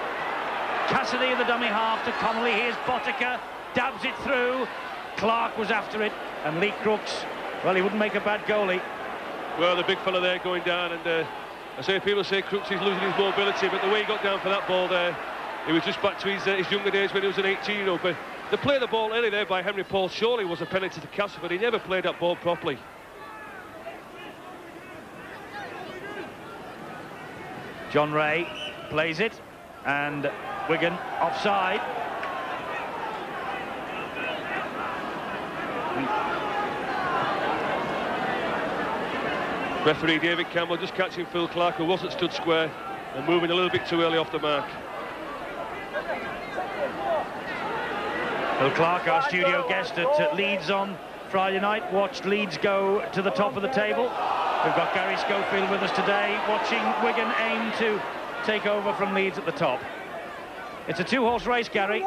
Cassidy, the dummy half, to Connolly. Here's Botica, dabs it through. Clark was after it, and Lee Crooks, well, he wouldn't make a bad goalie. Well, the big fella there going down, and I say people say Crooks is losing his mobility, but the way he got down for that ball there, it was just back to his younger days when he was an 18-year-old. But the play of the ball early there by Henry Paul surely was a penalty to Castleford. He never played that ball properly. John Ray plays it, and Wigan offside. Referee David Campbell just catching Phil Clark, who wasn't stood square and moving a little bit too early off the mark. Bill Clark, our studio guest at Leeds on Friday night, watched Leeds go to the top of the table. We've got Gary Schofield with us today, watching Wigan aim to take over from Leeds at the top. It's a two-horse race, Gary.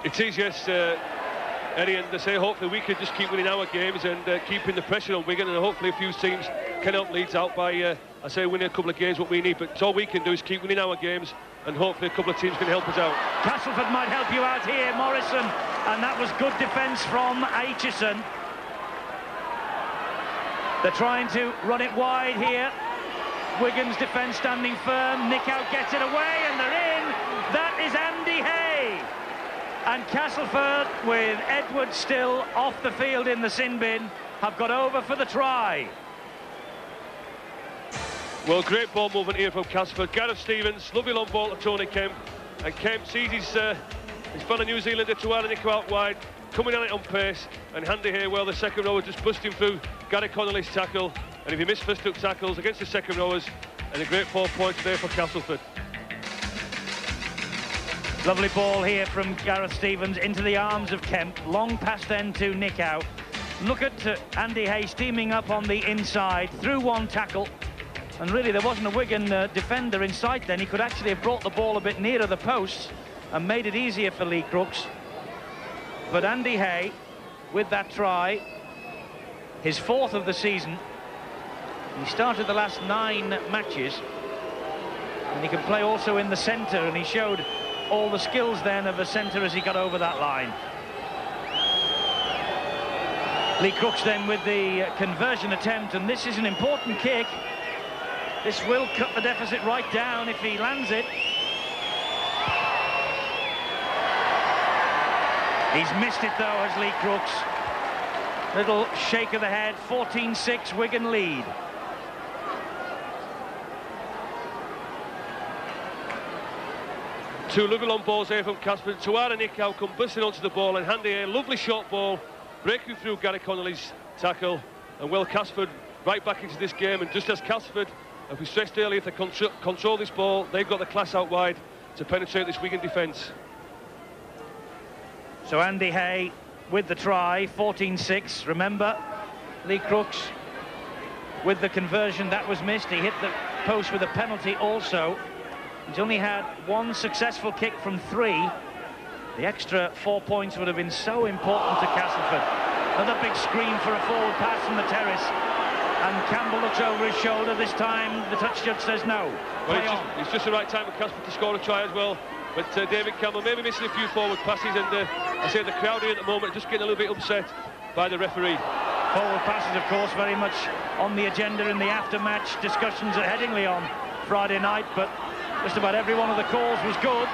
It is, yes, Eddie, and they say hopefully we can just keep winning our games and keeping the pressure on Wigan, and hopefully a few teams can help Leeds out by, I say, winning a couple of games what we need, but all we can do is keep winning our games, and hopefully a couple of teams can help us out. Castleford might help you out here, Morrison, and that was good defence from Aitchison. They're trying to run it wide here. Wigan's defence standing firm. Nickout gets it away, and they're in. That is Andy Hay. And Castleford, with Edwards still off the field in the sin bin, have got over for the try. Well, great ball movement here from Castleford. Gareth Stevens, lovely long ball to Tony Kemp. And Kemp sees his fellow New Zealander Tuara Nico out wide, coming at it on pace, and Andy Hay, well, the second rower just busting through Gary Connolly's tackle. And if he missed first up tackles against the second rowers, and a great 4 points there for Castleford. Lovely ball here from Gareth Stevens into the arms of Kemp. Long pass then to Nickout. Look at Andy Hay steaming up on the inside through one tackle. And really there wasn't a Wigan defender in sight then. He could actually have brought the ball a bit nearer the posts and made it easier for Lee Crooks. But Andy Hay, with that try, his 4th of the season. He started the last 9 matches. And he can play also in the centre, and he showed all the skills then of a centre as he got over that line. Lee Crooks then with the conversion attempt, and this is an important kick. This will cut the deficit right down if he lands it. He's missed it though, has Lee Crooks. Little shake of the head. 14-6 Wigan lead. Two lovely long balls here from Castleford. Tuara Nico come busting onto the ball, and Andy Hay, lovely short ball, breaking through Gary Connolly's tackle. And well, Castleford right back into this game, and just as Castleford, as we stressed earlier, if they control this ball, they've got the class out wide to penetrate this Wigan defence. So Andy Hay with the try, 14-6. Remember, Lee Crooks with the conversion, that was missed. He hit the post with a penalty also. He's only had 1 successful kick from 3. The extra 4 points would have been so important to Castleford. Another big screen for a forward pass from the terrace. And Campbell looks over his shoulder. This time the touch judge says no. Well, it's just the right time for Castleford to score a try as well. But David Campbell maybe missing a few forward passes, and I say the crowd here at the moment are just getting a little bit upset by the referee. Forward passes, of course, very much on the agenda in the after-match discussions at Headingley on Friday night, but just about every one of the calls was good.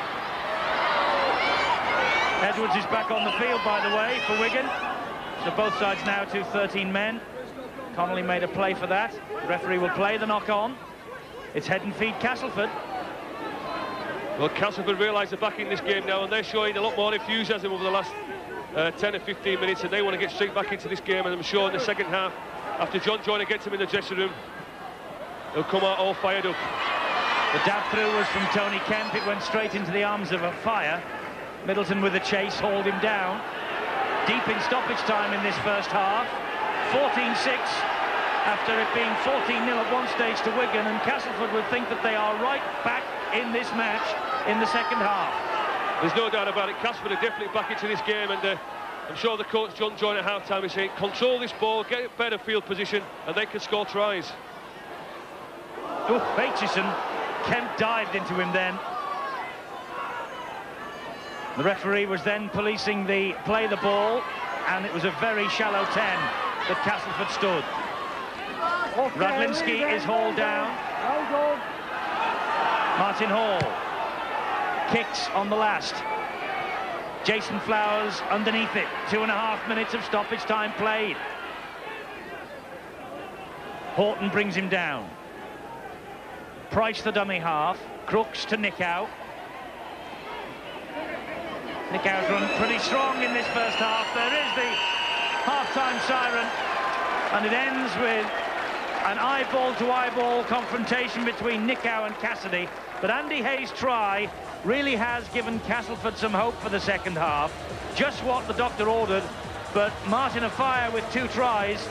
Edwards is back on the field, by the way, for Wigan. So both sides now to 13 men. Connolly made a play for that. The referee will play the knock-on. It's head and feet Castleford. Well, Castleford realise they're back in this game now, and they're showing a lot more enthusiasm over the last 10 or 15 minutes, and they want to get straight back into this game. And I'm sure in the second half, after John Joyner gets him in the dressing room, they'll come out all fired up. The dab through was from Tony Kemp. It went straight into the arms of a fire. Middleton with the chase, hauled him down. Deep in stoppage time in this first half. 14-6 after it being 14-0 at one stage to Wigan, and Castleford would think that they are right back in this match in the second half. There's no doubt about it. Castleford are definitely back into this game, and I'm sure the coach John Joyner at half-time is saying, control this ball, get a better field position, and they can score tries. Oh, Aitchison. Kemp dived into him then. The referee was then policing the play the ball, and it was a very shallow 10 that Castleford stood. Radlinski is hauled down. Martin Hall kicks on the last. Jason Flowers underneath it. 2.5 minutes of stoppage time played. Horton brings him down. Price the dummy half. Crooks to Nickout. Nickout's run pretty strong in this first half. There is the half-time siren, and it ends with an eyeball-to-eyeball confrontation between Nickout and Cassidy. But Andy Hay's try really has given Castleford some hope for the second half. Just what the doctor ordered, but Martin Afire with 2 tries.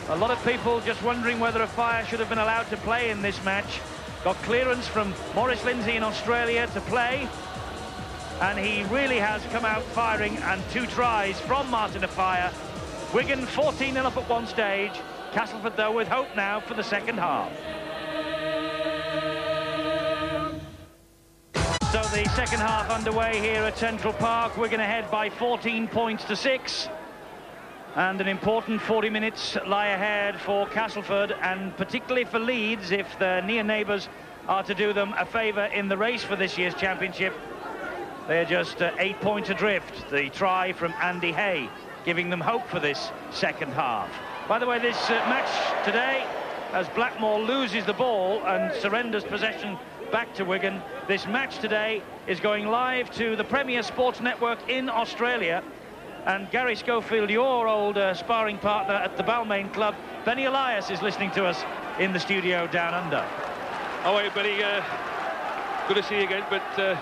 A lot of people just wondering whether Afire should have been allowed to play in this match. Got clearance from Maurice Lindsay in Australia to play, and he really has come out firing, and 2 tries from Martin Afire. Wigan 14-0 up at one stage. Castleford, though, with hope now for the second half. So the second half underway here at Central Park. Wigan ahead by 14 points to 6. And an important 40 minutes lie ahead for Castleford, and particularly for Leeds, if their near neighbours are to do them a favour in the race for this year's championship. They're just 8 points adrift. The try from Andy Hay giving them hope for this second half. By the way, this match today, as Blackmore loses the ball and surrenders possession back to Wigan, this match today is going live to the Premier Sports Network in Australia. And Gary Schofield, your old sparring partner at the Balmain Club, Benny Elias, is listening to us in the studio down under. How are you, Benny? Good to see you again. But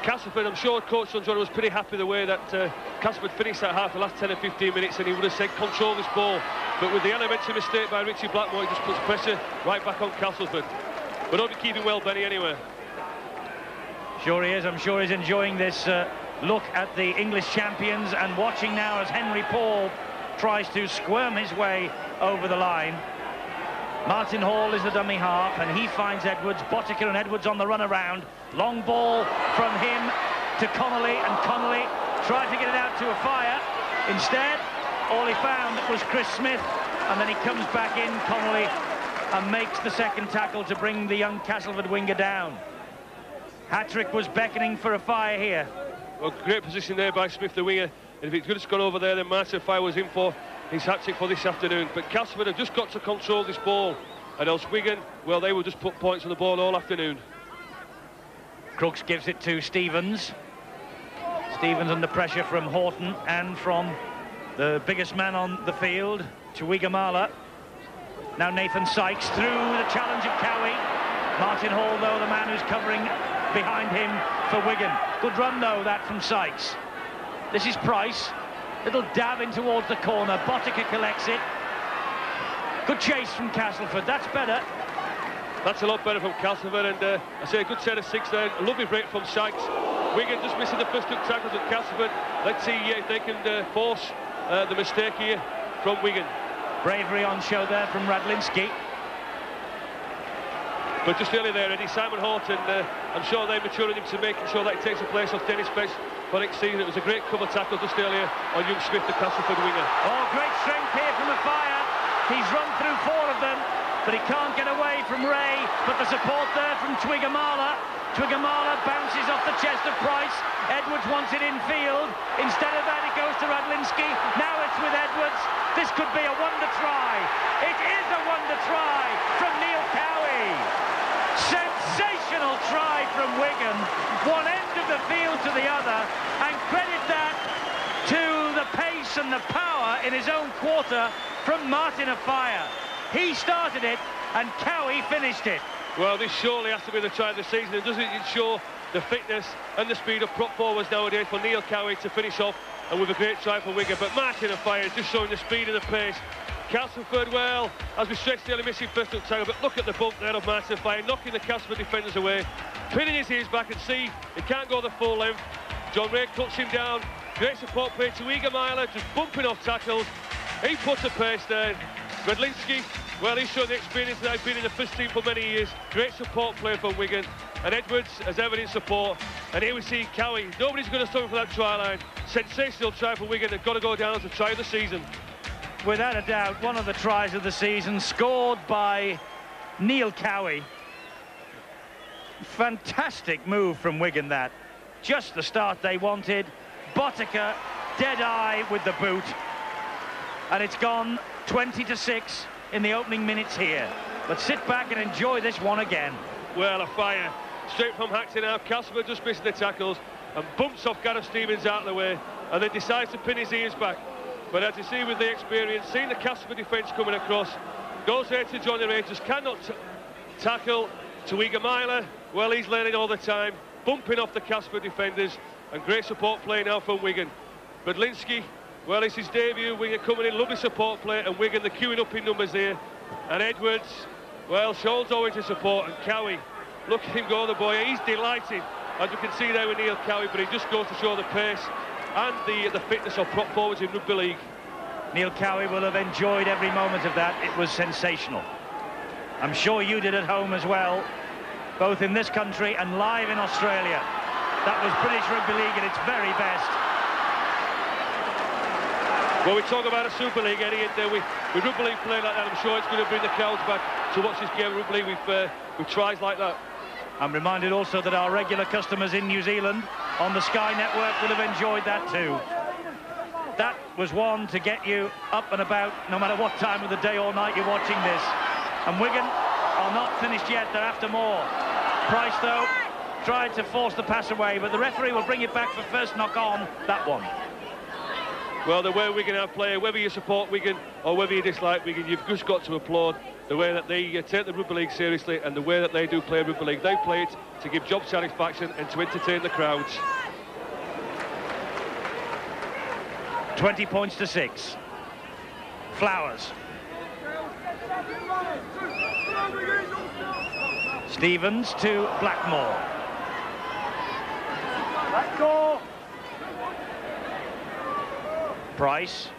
Castleford, I'm sure Coach John was pretty happy the way that Castleford finished that half, the last 10 or 15 minutes, and he would have said, control this ball. But with the elementary mistake by Richie Blackmore, it just puts pressure right back on Castleford. But don't be keeping well, Benny, anyway. Sure he is. I'm sure he's enjoying this look at the English champions, and watching now as Henry Paul tries to squirm his way over the line. Martin Hall is the dummy half, and he finds Edwards. Botica and Edwards on the run around. Long ball from him to Connolly, and Connolly tried to get it out to Afire. Instead, all he found was Chris Smith, and then he comes back in, Connolly, and makes the second tackle to bring the young Castleford winger down. Hattrick was beckoning for Afire here. Well, great position there by Smith, the winger. And if it could have gone over there, then Martin Afire was in for his hat-trick for this afternoon. But Castleford have just got to control this ball, and else Wigan, well, they will just put points on the ball all afternoon. Crooks gives it to Stevens. Stevens under pressure from Horton and from the biggest man on the field, Tuigamala. Now Nathan Sykes through the challenge of Cowie. Martin Hall, though, the man who's covering behind him for Wigan. Good run, though, that from Sykes. This is Price. Little dab in towards the corner. Botica collects it. Good chase from Castleford. That's better. That's a lot better from Castleford, and I say a good set of 6 there. A lovely break from Sykes. Wigan just missing the first 2 tackles at Castleford. Let's see if they can force the mistake here from Wigan. Bravery on show there from Radlinski. But just earlier there, Eddie, Simon Horton, I'm sure they're maturing him to making sure that he takes a place off Dennis Best for next season. It was a great cover tackle just earlier on young Smith, the Castleford winger. Oh, great strength here from Afire. He's run through 4 of them, but he can't get away from Ray. But the support there from Tuigamala. Tuigamala bounces off the chest of Price. Edwards wants it in field. Instead of that, it goes to Radlinski. Now it's with Edwards. This could be a wonder try. It is a wonder try from Neil Cowie. Sensational try from Wigan. One end of the field to the other. And credit that to the pace and the power in his own quarter from Martin Afire. He started it, and Cowie finished it. Well, this surely has to be the try of the season, and doesn't it show the fitness and the speed of prop forwards nowadays for Neil Cowie to finish off, and with a great try for Wigan. But Martin Afire just showing the speed and the pace. Castleford, well, as we stretched the missing first up tackle, but look at the bump there of Martin Afire, knocking the Castleford defenders away, pinning his ears back, and see, he can't go the full length. John Ray cuts him down. Great support play to Tuigamala, just bumping off tackles. He puts a pace there. Radlinski, well, he's shown the experience that I've been in the first team for many years. Great support play from Wigan. And Edwards has ever in support. And here we see Cowie. Nobody's going to stop him for that try line. Sensational try for Wigan. They've got to go down as a try of the season. Without a doubt, one of the tries of the season, scored by Neil Cowie. Fantastic move from Wigan, that. Just the start they wanted. Botica, dead-eye with the boot. And it's gone 20-6 in the opening minutes here. But sit back and enjoy this one again. Well, Afire, straight from Hackton now. Castleford just missing the tackles and bumps off Gareth Stevens out of the way, and then decides to pin his ears back. But as you see with the experience, seeing the Castleford defence coming across, goes there to Johnny Ray, just cannot tackle Tuigamala. Well, he's learning all the time. bumping off the Castleford defenders, and great support play now from Wigan. Badlinski, well, it's his debut, Wigan coming in, lovely support play, and Wigan, they're queuing up in numbers here. And Edwards, well, Sean's always to support, and Cowie, look at him go, the boy, he's delighted, as you can see there with Neil Cowie, but he just goes to show the pace and the fitness of prop forwards in rugby league. Neil Cowie will have enjoyed every moment of that. It was sensational. I'm sure you did at home as well, both in this country and live in Australia. That was British Rugby League at its very best. Well, we talk about a Super League, Eddie, and with Rugby League playing like that, I'm sure it's going to bring the crowds back to watch this game of Rugby League with tries like that. I'm reminded also that our regular customers in New Zealand on the Sky Network would have enjoyed that too. That was one to get you up and about no matter what time of the day or night you're watching this. And Wigan are not finished yet, they're after more. Price, though, tried to force the pass away, but the referee will bring it back for first knock on, that one. Well, the way Wigan are playing, whether you support Wigan or whether you dislike Wigan, you've just got to applaud the way that they take the Rugby League seriously and the way that they do play Rugby League. They play it to give job satisfaction and to entertain the crowds. 20 points to 6. Flowers. Stevens to Blackmore. Price.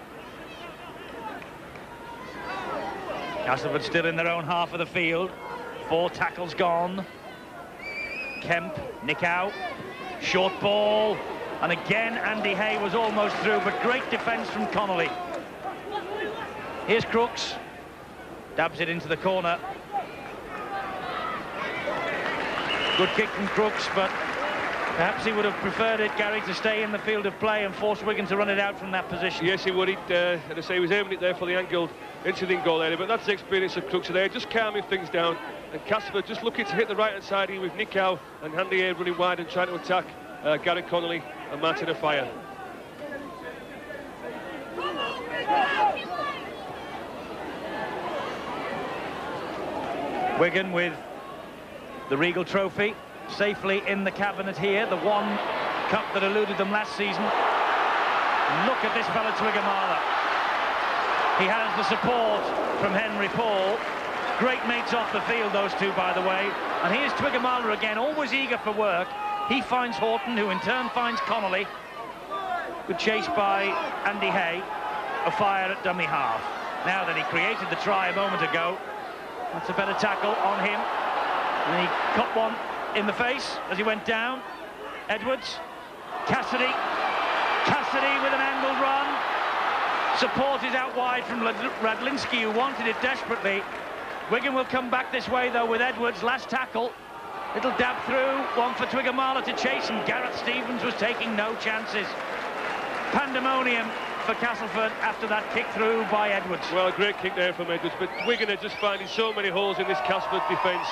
Castleford still in their own half of the field. 4 tackles gone. Kemp, nick out. Short ball. And again, Andy Hay was almost through, but great defence from Connolly. Here's Crooks. Dabs it into the corner. Good kick from Crooks, but perhaps he would have preferred it, Gary, to stay in the field of play and force Wigan to run it out from that position. Yes, he would. As I say, he was aiming it there for the angled incident goal area, but that's the experience of Crooks there, just calming things down. And Castleford just looking to hit the right-hand side here with Nick Howe and Andy Hay running wide and trying to attack Gary Connolly and Martin Afire. Wigan with the Regal Trophy safely in the cabinet here, the one cup that eluded them last season. Look at this fella Twiggamala. He has the support from Henry Paul. Great mates off the field, those two, by the way. And here's Twiggamala again, always eager for work. He finds Horton, who in turn finds Connolly. Good chase by Andy Hay. A fire at dummy half. Now that he created the try a moment ago, that's a better tackle on him. And he cut one in the face as he went down. Edwards. Cassidy with an angled run. Support is out wide from Radlinski, who wanted it desperately. Wigan will come back this way, though, with Edwards. Last tackle. Little dab through. One for Twiggamala to chase, and Gareth Stevens was taking no chances. Pandemonium for Castleford after that kick through by Edwards. Well, a great kick there from Edwards, but Wigan are just finding so many holes in this Castleford defence.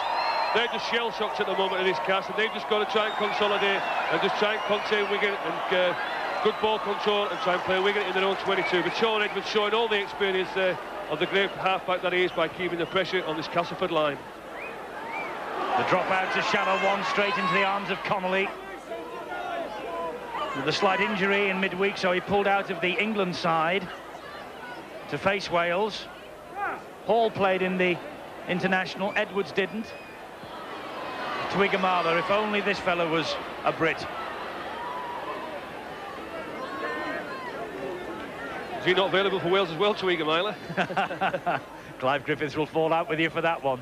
They're just shell-shocked at the moment of this cast, and they've just got to try and consolidate and just try and contain Wigan and good ball control and try and play Wigan in their own 22. But Sean Edwards showing all the experience of the great halfback that he is by keeping the pressure on this Castleford line. The drop out to shallow one, straight into the arms of Connolly. With a slight injury in midweek, so he pulled out of the England side to face Wales. Hall played in the international, Edwards didn't. Twiggamala, if only this fellow was a Brit. Is he not available for Wales as well, Twiggamala? Clive Griffiths will fall out with you for that one.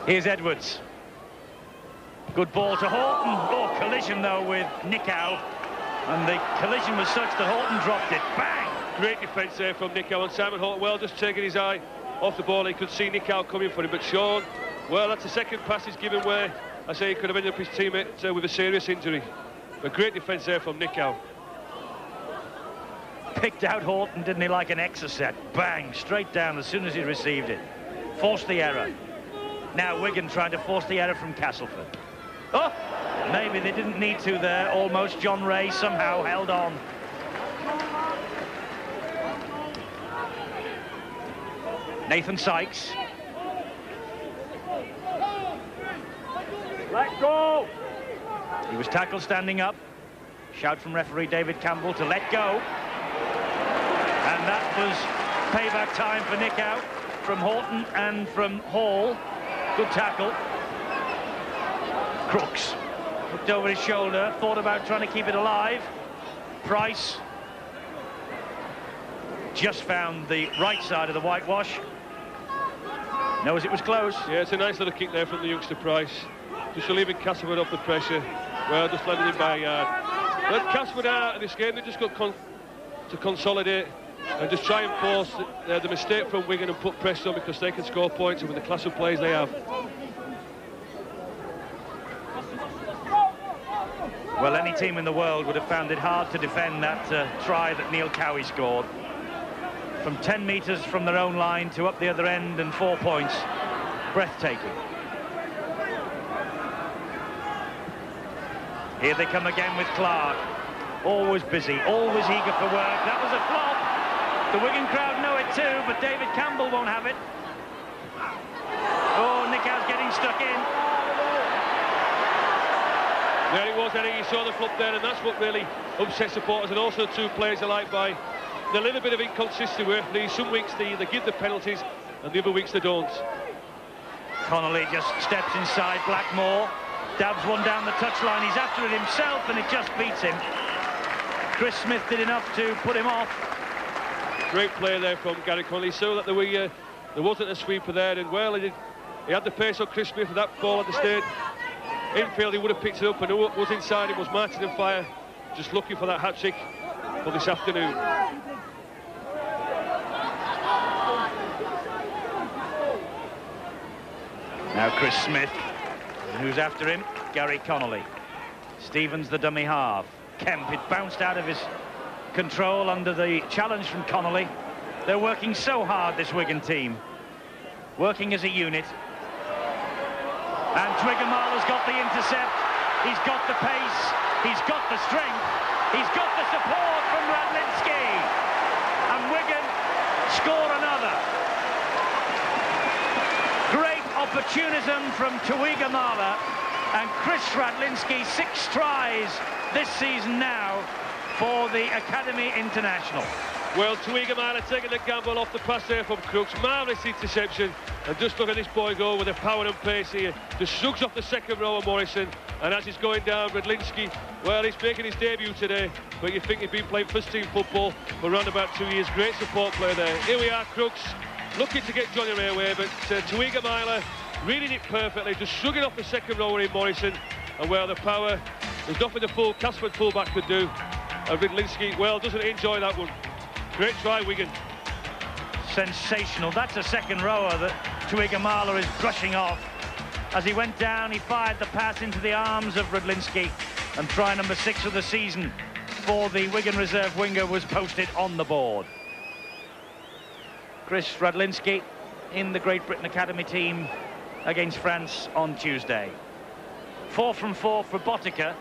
Here's Edwards. Good ball to Horton. Oh, collision, though, with Nick Howe. And the collision was such that Horton dropped it. Bang! Great defence there from Nick Howe, and Simon Horton, well, just taking his eye off the ball. He could see Nick Howe coming for him, but Sean, well, that's the second pass he's given where I say he could have ended up his teammate with a serious injury. But great defence there from Nick Howe. Picked out Horton, didn't he, like an exocet? Bang! Straight down as soon as he received it. Forced the error. Now Wigan trying to force the error from Castleford. Oh! Maybe they didn't need to there, almost. John Ray somehow held on. Nathan Sykes. Let go! He was tackled standing up. Shout from referee David Campbell to let go. And that was payback time for nick out from Horton and from Hall. Good tackle. Crooks looked over his shoulder, thought about trying to keep it alive. Price just found the right side of the whitewash. Knows it was close. Yeah, it's a nice little kick there from the youngster Price. Just relieving Castleford off the pressure. Well, just landed in by a yard. But Castleford out of this game. They just got to consolidate and just try and force the mistake from Wigan and put pressure on, because they can score points, and with the class of players they have. Well, any team in the world would have found it hard to defend that try that Neil Cowie scored. From 10 metres from their own line to up the other end and 4 points. Breathtaking. Here they come again with Clark. Always busy, always eager for work. That was a flop. The Wigan crowd know it too, but David Campbell won't have it. Oh, Nickow's getting stuck in. There it was, Eddie. You saw the flop there, and that's what really upsets supporters, and also two players alike by the little bit of inconsistency with referees. Some weeks they give the penalties, and the other weeks they don't. Connolly just steps inside Blackmore, dabs one down the touchline. He's after it himself, and it just beats him. Chris Smith did enough to put him off. Great play there from Gary Connolly. So that there wasn't a sweeper there, and well, he had the pace on Chris Smith for that ball at the state. Infield, he would have picked it up, and who was inside him was Martin and Fire, just looking for that hat-trick for this afternoon. Now Chris Smith, who's after him? Gary Connolly. Stevens the dummy half. Kemp, it bounced out of his control under the challenge from Connolly. They're working so hard, this Wigan team. Working as a unit. And Twiggamala's got the intercept. He's got the pace. He's got the strength. He's got the support from Radlinski. And Wigan score another. Great opportunism from Twiggamala. And Chris Radlinski, 6 tries this season now for the Academy International. Well, Twiggamala taking the gamble off the pass there from Crooks. Marvellous interception. And just look at this boy go with the power and pace here. Just shrugs off the second row of Morrison. And as he's going down, Radlinski, well, he's making his debut today. But you think he'd been playing first-team football for around about 2 years. Great support play there. Here we are, Crooks, looking to get Johnny Ray away. But Twiggamala reading it perfectly, just shrugging off the second rower in Morrison. And, well, the power, there's nothing the full Castleford fullback could do. And Radlinski, well, doesn't enjoy that one. Great try, Wigan. Sensational. That's a second rower that Twiggamala is brushing off. As he went down, he fired the pass into the arms of Radlinski, and try number 6 of the season for the Wigan reserve winger was posted on the board. Chris Radlinski in the Great Britain Academy team against France on Tuesday. 4 from 4 for Botica.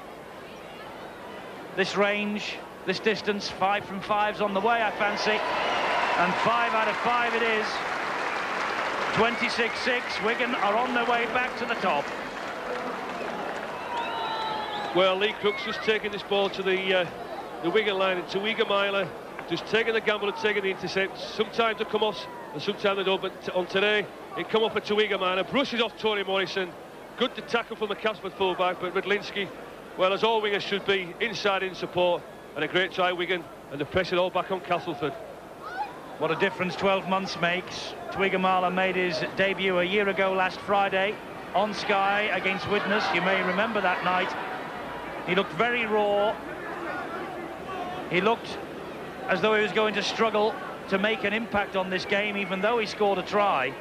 This range, this distance, 5 from 5's on the way, I fancy. And 5 out of 5 it is. 26-6. Wigan are on their way back to the top. Well, Lee Crooks just taking this ball to the Wigan line, and Twiggamala just taking the gamble and taking the intercept. Sometimes they come off and sometimes they don't, but on today it come off at Twiggamala, brushes off Tony Morrison. Good to tackle from the Castleford fullback, but Radlinski, well, as all wingers should be, inside in support, and a great try, Wigan, and the pressure all back on Castleford. What a difference 12 months makes. Twiggamala made his debut a year ago last Friday on Sky against Widnes. You may remember that night. He looked very raw. He looked as though he was going to struggle to make an impact on this game, even though he scored a try.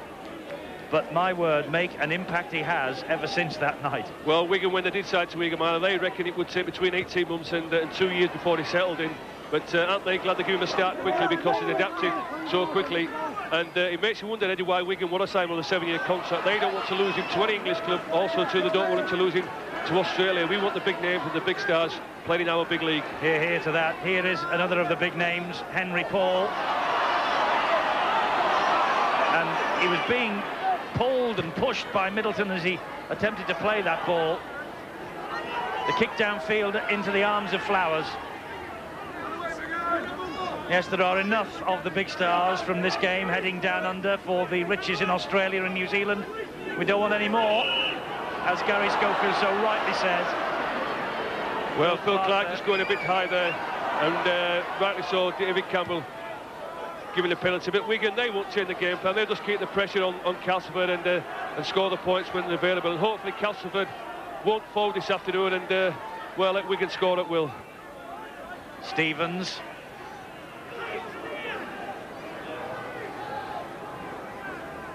But my word, make an impact he has ever since that night. Well, Wigan, when they did sign Twiggamala, they reckon it would take between 18 months and 2 years before he settled in. But aren't they glad they give him a start quickly, because he's adapted so quickly. And it makes you wonder, Eddie, why Wigan want to sign him on a 7-year contract. They don't want to lose him to any English club. Also, too, they don't want him to lose him to Australia. We want the big names and the big stars playing in our big league. Here to that. Here is another of the big names, Henry Paul. And He was being pulled and pushed by Middleton as he attempted to play that ball. The kick downfield into the arms of Flowers. Yes, there are enough of the big stars from this game heading down under for the riches in Australia and New Zealand. We don't want any more, as Gary Schofield so rightly says. Well, Phil Clark just going a bit high there, and rightly so, David Campbell giving the penalty. But Wigan, they won't change the game plan. They'll just keep the pressure on Castleford and score the points when they're available. And hopefully Castleford won't fold this afternoon and, well, let Wigan score at will. Stevens.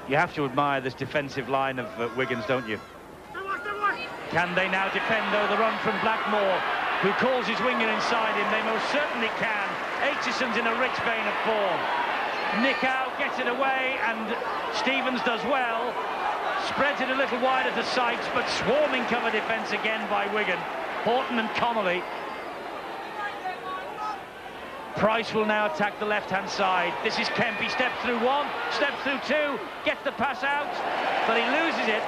You have to admire this defensive line of Wigan's, don't you? Can they now defend, though, the run from Blackmore, who calls his winger inside him? They most certainly can. Aitchison's in a rich vein of form. Nick out, gets it away, and Stevens does well. Spreads it a little wider to Sykes, but swarming cover defence again by Wigan. Horton and Connolly. Price will now attack the left-hand side. This is Kemp. He steps through one, steps through two, gets the pass out, but he loses it.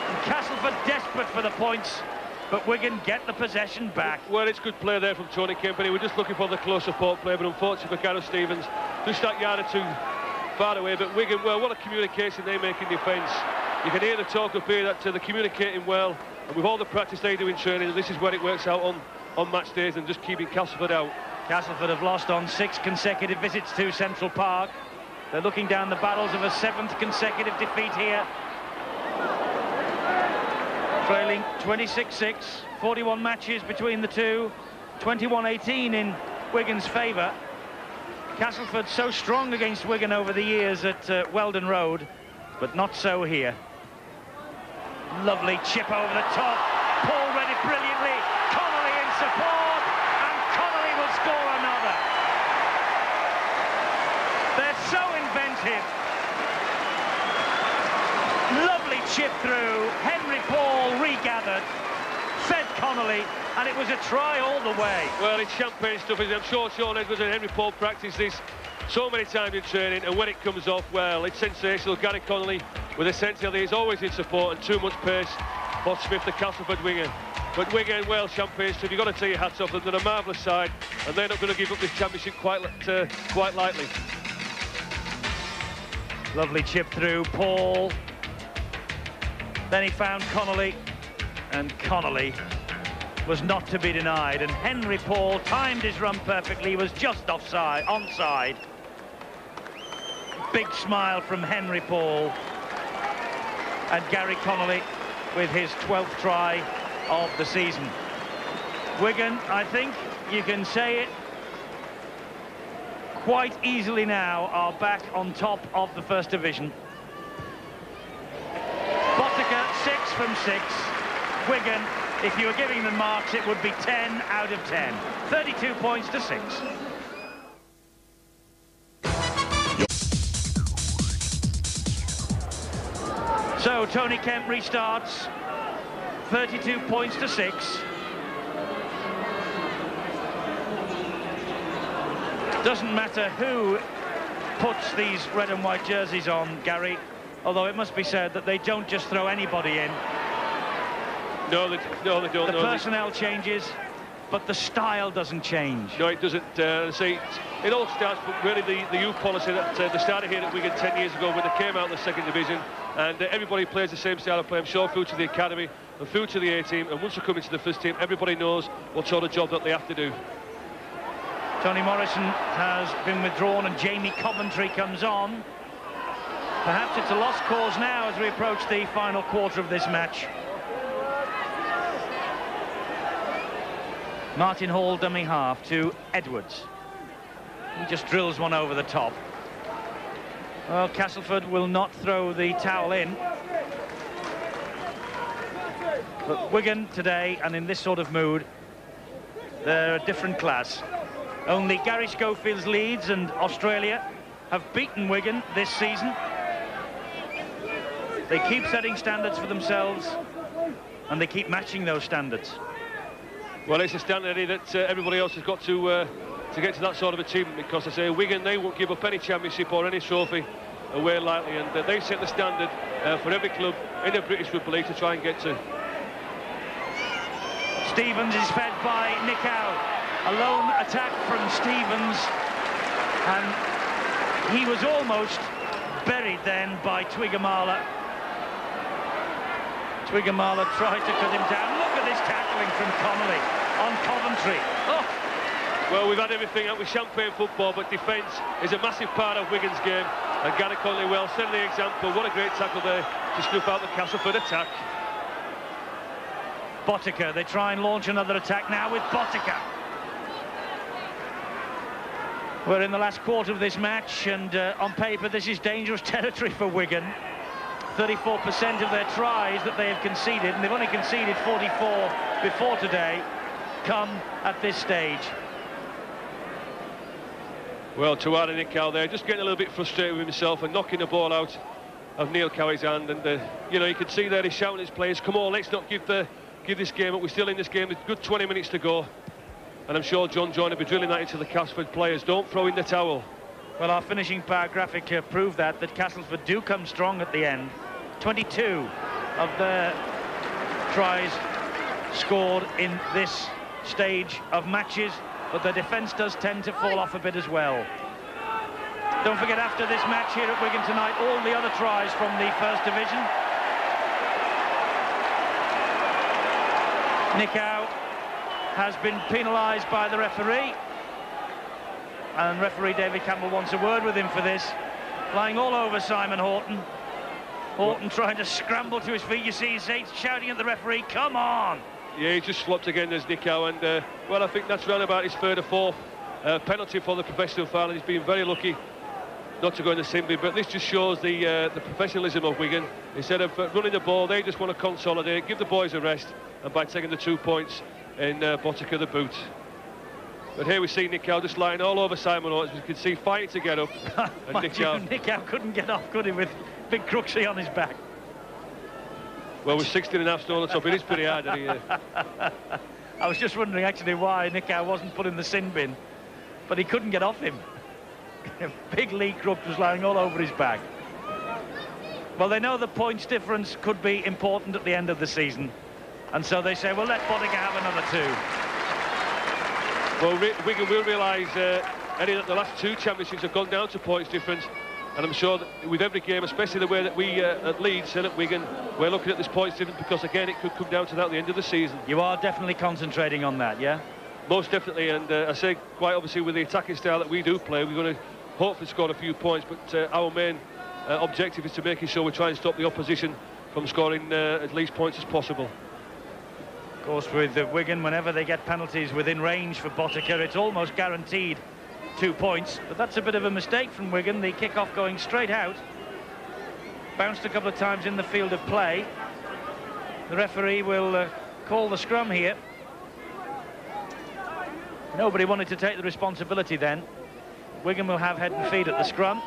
And Castleford desperate for the points, but Wigan get the possession back. Well, it's good play there from Tony Kemp, and he was just looking for the close support play, but unfortunately for Gareth Stevens, just that yard or two far away. But Wigan, well, what a communication they make in defence. You can hear the talk up here that they're communicating well, and with all the practice they do in training, this is where it works out on match days and just keeping Castleford out. Castleford have lost on 6 consecutive visits to Central Park. They're looking down the barrels of a 7th consecutive defeat here. Trailing 26-6, 41 matches between the two, 21-18 in Wigan's favour. Castleford so strong against Wigan over the years at Weldon Road, but not so here. Lovely chip over the top. Paul read it brilliantly. Connolly in support, and Connolly will score another. They're so inventive. Lovely chip through. Henry Paul regathered, fed Connolly, and it was a try all the way. Well, it's champagne stuff, isn't it? I'm sure Sean Edwards and Henry Paul practice this so many times in training, and when it comes off, well, it's sensational. Gary Connolly with essentially, he's always in support, and too much pace for Smith, the Castleford winger. But Wigan, well, champagne stuff, you've got to take your hats off. They're a marvellous side, and they're not going to give up this championship quite lightly. Lovely chip through, Paul. Then he found Connolly, and Connolly was not to be denied. And Henry Paul timed his run perfectly, was just onside. Big smile from Henry Paul. And Gary Connolly with his 12th try of the season. Wigan, I think you can say it quite easily now, are back on top of the First Division. Bottica, 6 from 6. Wigan, if you were giving them marks, it would be 10 out of 10. 32 points to 6. So Tony Kemp restarts. 32 points to 6. Doesn't matter who puts these red and white jerseys on, Gary, although it must be said that they don't just throw anybody in. No, they don't. The personnel changes, but the style doesn't change. No, it doesn't. See, it all starts with really the youth policy that they started here at Wigan 10 years ago when they came out of the second division, and everybody plays the same style of play. I'm sure through to the academy and through to the A team, and once they come into the first team, everybody knows what sort of job that they have to do. Tony Morrison has been withdrawn, and Jamie Coventry comes on. Perhaps it's a lost cause now as we approach the final quarter of this match. Martin Hall, dummy half, to Edwards. He just drills one over the top. Well, Castleford will not throw the towel in. But Wigan today, and in this sort of mood, they're a different class. Only Gary Schofield's Leeds and Australia have beaten Wigan this season. They keep setting standards for themselves, and they keep matching those standards. Well, it's a standard that everybody else has got to get to that sort of achievement, because I say Wigan, they won't give up any championship or any trophy away lightly, and they set the standard for every club in the British Rugby League to try and get to. Stevens is fed by Nick Howe. A lone attack from Stevens, and he was almost buried then by Twigamala. Twigamala tried to cut him down. Look at this tackling from Connolly on Coventry. Oh. Well, we've had everything out with champagne football, but defence is a massive part of Wigan's game, and Gary Connolly well set the example. What a great tackle there to snuff out the Castleford attack. Botica, they try and launch another attack now with Botica. We're in the last quarter of this match, and on paper this is dangerous territory for Wigan. 34% of their tries that they have conceded, and they've only conceded 44 before today, come at this stage. Well, to add Nick Cow there, just getting a little bit frustrated with himself and knocking the ball out of Neil Cowie's hand, and you know, you can see there he's shouting at his players, come on, let's not give this game up. We're still in this game, there's a good 20 minutes to go, and I'm sure John Joyner will be drilling that into the Castleford players. Don't throw in the towel. Well, our finishing power graphic proved that Castleford do come strong at the end. 22 of their tries scored in this stage of matches, but their defence does tend to fall off a bit as well. Don't forget, after this match here at Wigan tonight, all the other tries from the First Division. Nick Howe has been penalised by the referee, and referee David Campbell wants a word with him for this. Flying all over Simon Horton. Horton trying to scramble to his feet. You see he's shouting at the referee, come on! Yeah, he just flopped again, there's Nick Howe, and well, I think that's round about his third or fourth penalty for the professional foul, and he's been very lucky not to go in the sin bin, but this just shows the professionalism of Wigan. Instead of running the ball, they just want to consolidate, give the boys a rest, and by taking the 2 points in Botica the boot. But here we see Nick Howe just lying all over Simon Horton, as we can see, fighting to get up. And Nick Howe couldn't get off, could he, with big Crooksy on his back. Well, with 16.5 stone on top, it is pretty hard. I was just wondering actually why Nick Howe wasn't put in the sin bin, but he couldn't get off him. Big Lee Crooks was lying all over his back. Well, they know the points difference could be important at the end of the season, and so they say, well, let Botica have another 2. Well, Wigan will realise, Eddie, that the last 2 championships have gone down to points difference. And I'm sure that with every game, especially the way that we at Leeds and at Wigan, we're looking at this points difference, because again, it could come down to that at the end of the season. You are definitely concentrating on that, yeah? Most definitely, and I say quite obviously with the attacking style that we do play, we're going to hopefully score a few points, but our main objective is to making sure we try and stop the opposition from scoring as least points as possible. Of course, with Wigan, whenever they get penalties within range for Botica, it's almost guaranteed 2 points, but that's a bit of a mistake from Wigan. The kick-off going straight out, bounced a couple of times in the field of play. The referee will call the scrum here. Nobody wanted to take the responsibility then. Wigan will have head and feet at the scrum.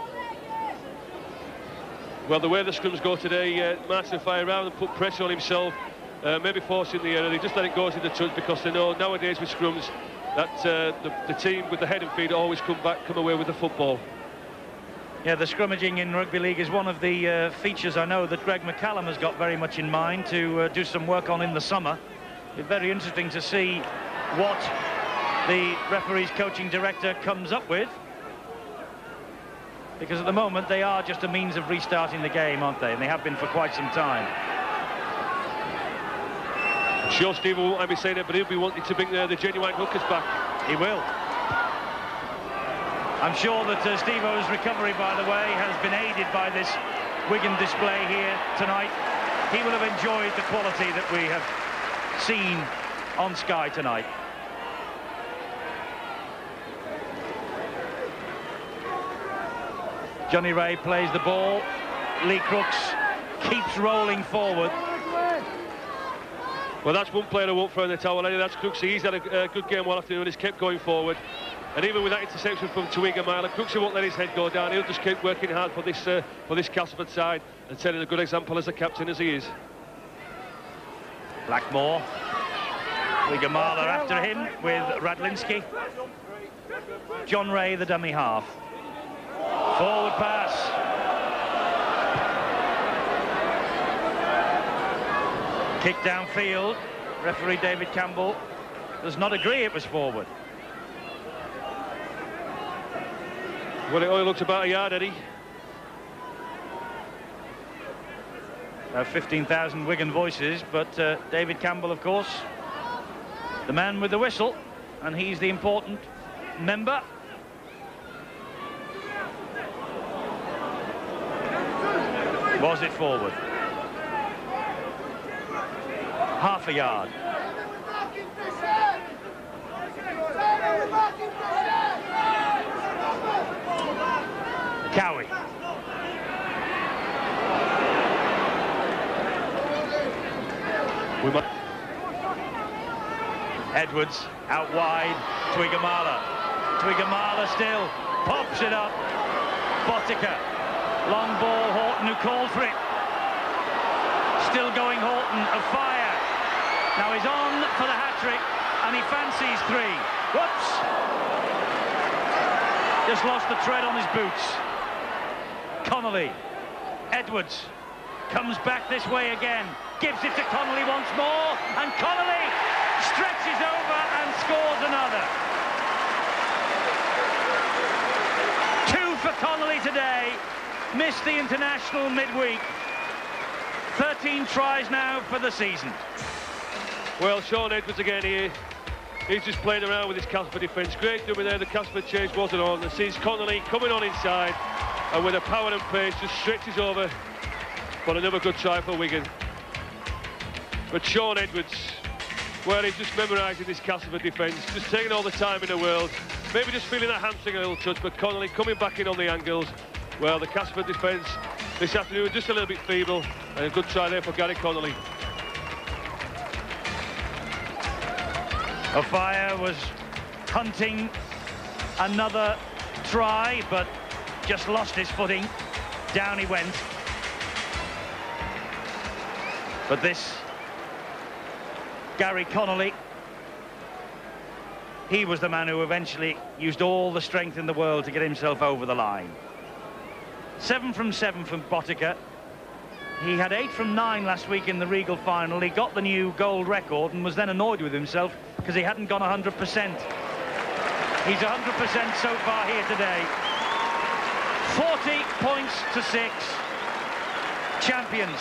Well, the way the scrums go today, Martin will fire around and put pressure on himself, maybe forcing the error. They just let it go to the touch, because they know nowadays with scrums that the team with the head and feet always come away with the football. Yeah, the scrummaging in rugby league is one of the features I know that Greg McCallum has got very much in mind to do some work on in the summer. It's very interesting to see what the referee's coaching director comes up with, because at the moment they are just a means of restarting the game, aren't they? And they have been for quite some time. Sure, Steve won't let me say that, but he'll be wanting to bring the genuine hookers back. He will. I'm sure that Steve-O's recovery, by the way, has been aided by this Wigan display here tonight. He will have enjoyed the quality that we have seen on Sky tonight. Johnny Ray plays the ball. Lee Crooks keeps rolling forward. Well, that's one player I won't throw in the towel. That's Crooksy. He's had a good game all afternoon. He's kept going forward. And even with that interception from Twigamala, Crooksy won't let his head go down. He'll just keep working hard for this Castleford side and setting a good example as a captain as he is. Blackmore. Twigamala after him with Radlinski. John Ray, the dummy half. Forward pass. Kick downfield. Referee David Campbell does not agree it was forward. Well, it only looks about a yard, Eddie. 15,000 Wigan voices, but David Campbell, of course, the man with the whistle, and he's the important member. Was it forward? Half a yard. Cowie. Edwards out wide. Twigamala still pops it up. Botica. Long ball. Horton, who called for it. Still going. Horton of fire. Now he's on for the hat-trick, and he fancies 3. Whoops! Just lost the tread on his boots. Connolly. Edwards comes back this way again. Gives it to Connolly once more, and Connolly stretches over and scores another. 2 for Connolly today. Missed the international midweek. 13 tries now for the season. Well, Sean Edwards again here. He's just playing around with his Castleford defence. Great doing there. The Castleford change wasn't on. And sees Connolly coming on inside, and with a power and pace just stretches over. But another good try for Wigan. But Sean Edwards, well, he's just memorising this Castleford defence, just taking all the time in the world. Maybe just feeling that hamstring a little touch, but Connolly coming back in on the angles. Well, the Castleford defence this afternoon just a little bit feeble, and a good try there for Gary Connolly. O'Fire was hunting another try, but just lost his footing. Down he went. But this Gary Connolly, he was the man who eventually used all the strength in the world to get himself over the line. 7 from 7 from Botica. He had 8 from 9 last week in the Regal final. He got the new gold record and was then annoyed with himself because he hadn't gone 100%. He's 100% so far here today. 40 points to 6. Champions.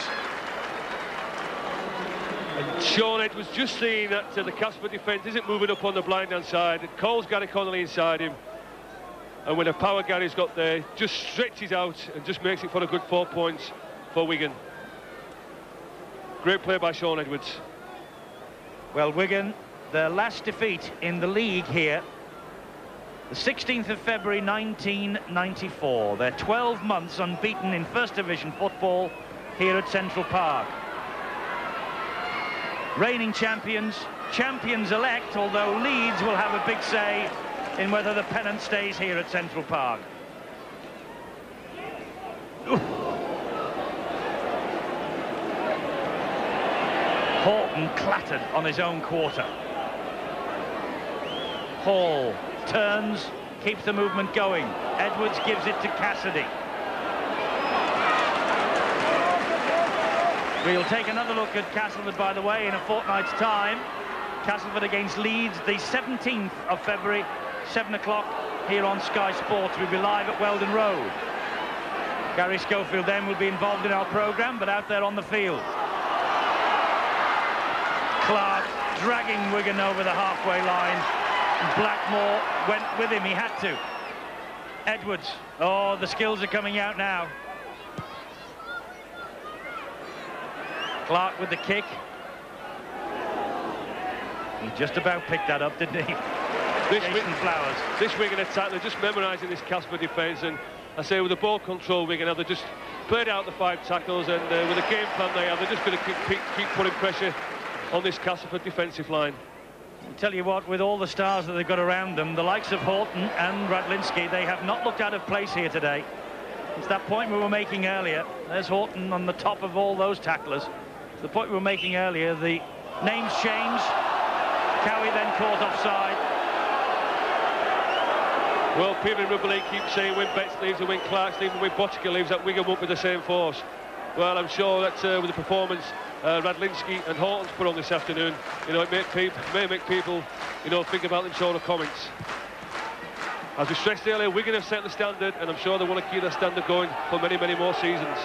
And Sean Edwards just seeing that the Castleford defence isn't moving up on the blind-hand side. Calls Gary Connolly inside him. And with the power Gary's got there, just stretches out and just makes it for a good 4 points for Wigan. Great play by Sean Edwards. Well, Wigan, their last defeat in the league here, the 16th of February 1994. They're 12 months unbeaten in First Division football here at Central Park. Reigning champions, champions-elect, although Leeds will have a big say in whether the pennant stays here at Central Park. Horton clattered on his own quarter. Hall turns, keeps the movement going. Edwards gives it to Cassidy. We'll take another look at Castleford, by the way, in a fortnight's time. Castleford against Leeds, the 17th of February, 7 o'clock here on Sky Sports. We'll be live at Weldon Road. Gary Schofield then will be involved in our programme, but out there on the field. Clark dragging Wigan over the halfway line. Blackmore went with him, he had to. Edwards, oh, the skills are coming out now. Clark with the kick. He just about picked that up, didn't he? This Wigan attack, they're just memorising this Castleford defence, and I say with the ball control Wigan have, they just played out the 5 tackles, and with the game plan they have, they're just going to keep putting pressure on this Castleford defensive line. I'll tell you what, with all the stars that they've got around them, the likes of Horton and Radlinski, they have not looked out of place here today. It's that point we were making earlier. There's Horton on the top of all those tacklers. The point we were making earlier, the names change. Cowie then caught offside. Well, people in rugby league keep saying when Betts leaves and when Clark leaves and when Botica leaves, that Wigan won't be the same force. Well, I'm sure that with the performance Radlinski and Horton's put on this afternoon, you know, it may make people, you know, think about them sort of comments. As we stressed earlier, Wigan have set the standard, and I'm sure they want to keep that standard going for many, many more seasons.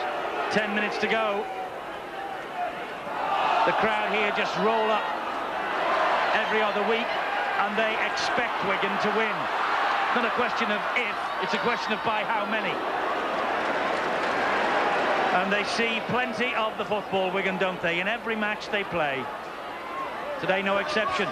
10 minutes to go. The crowd here just roll up every other week, and they expect Wigan to win. It's not a question of if, it's a question of by how many. And they see plenty of the football, Wigan, don't they? In every match they play. Today, no exception.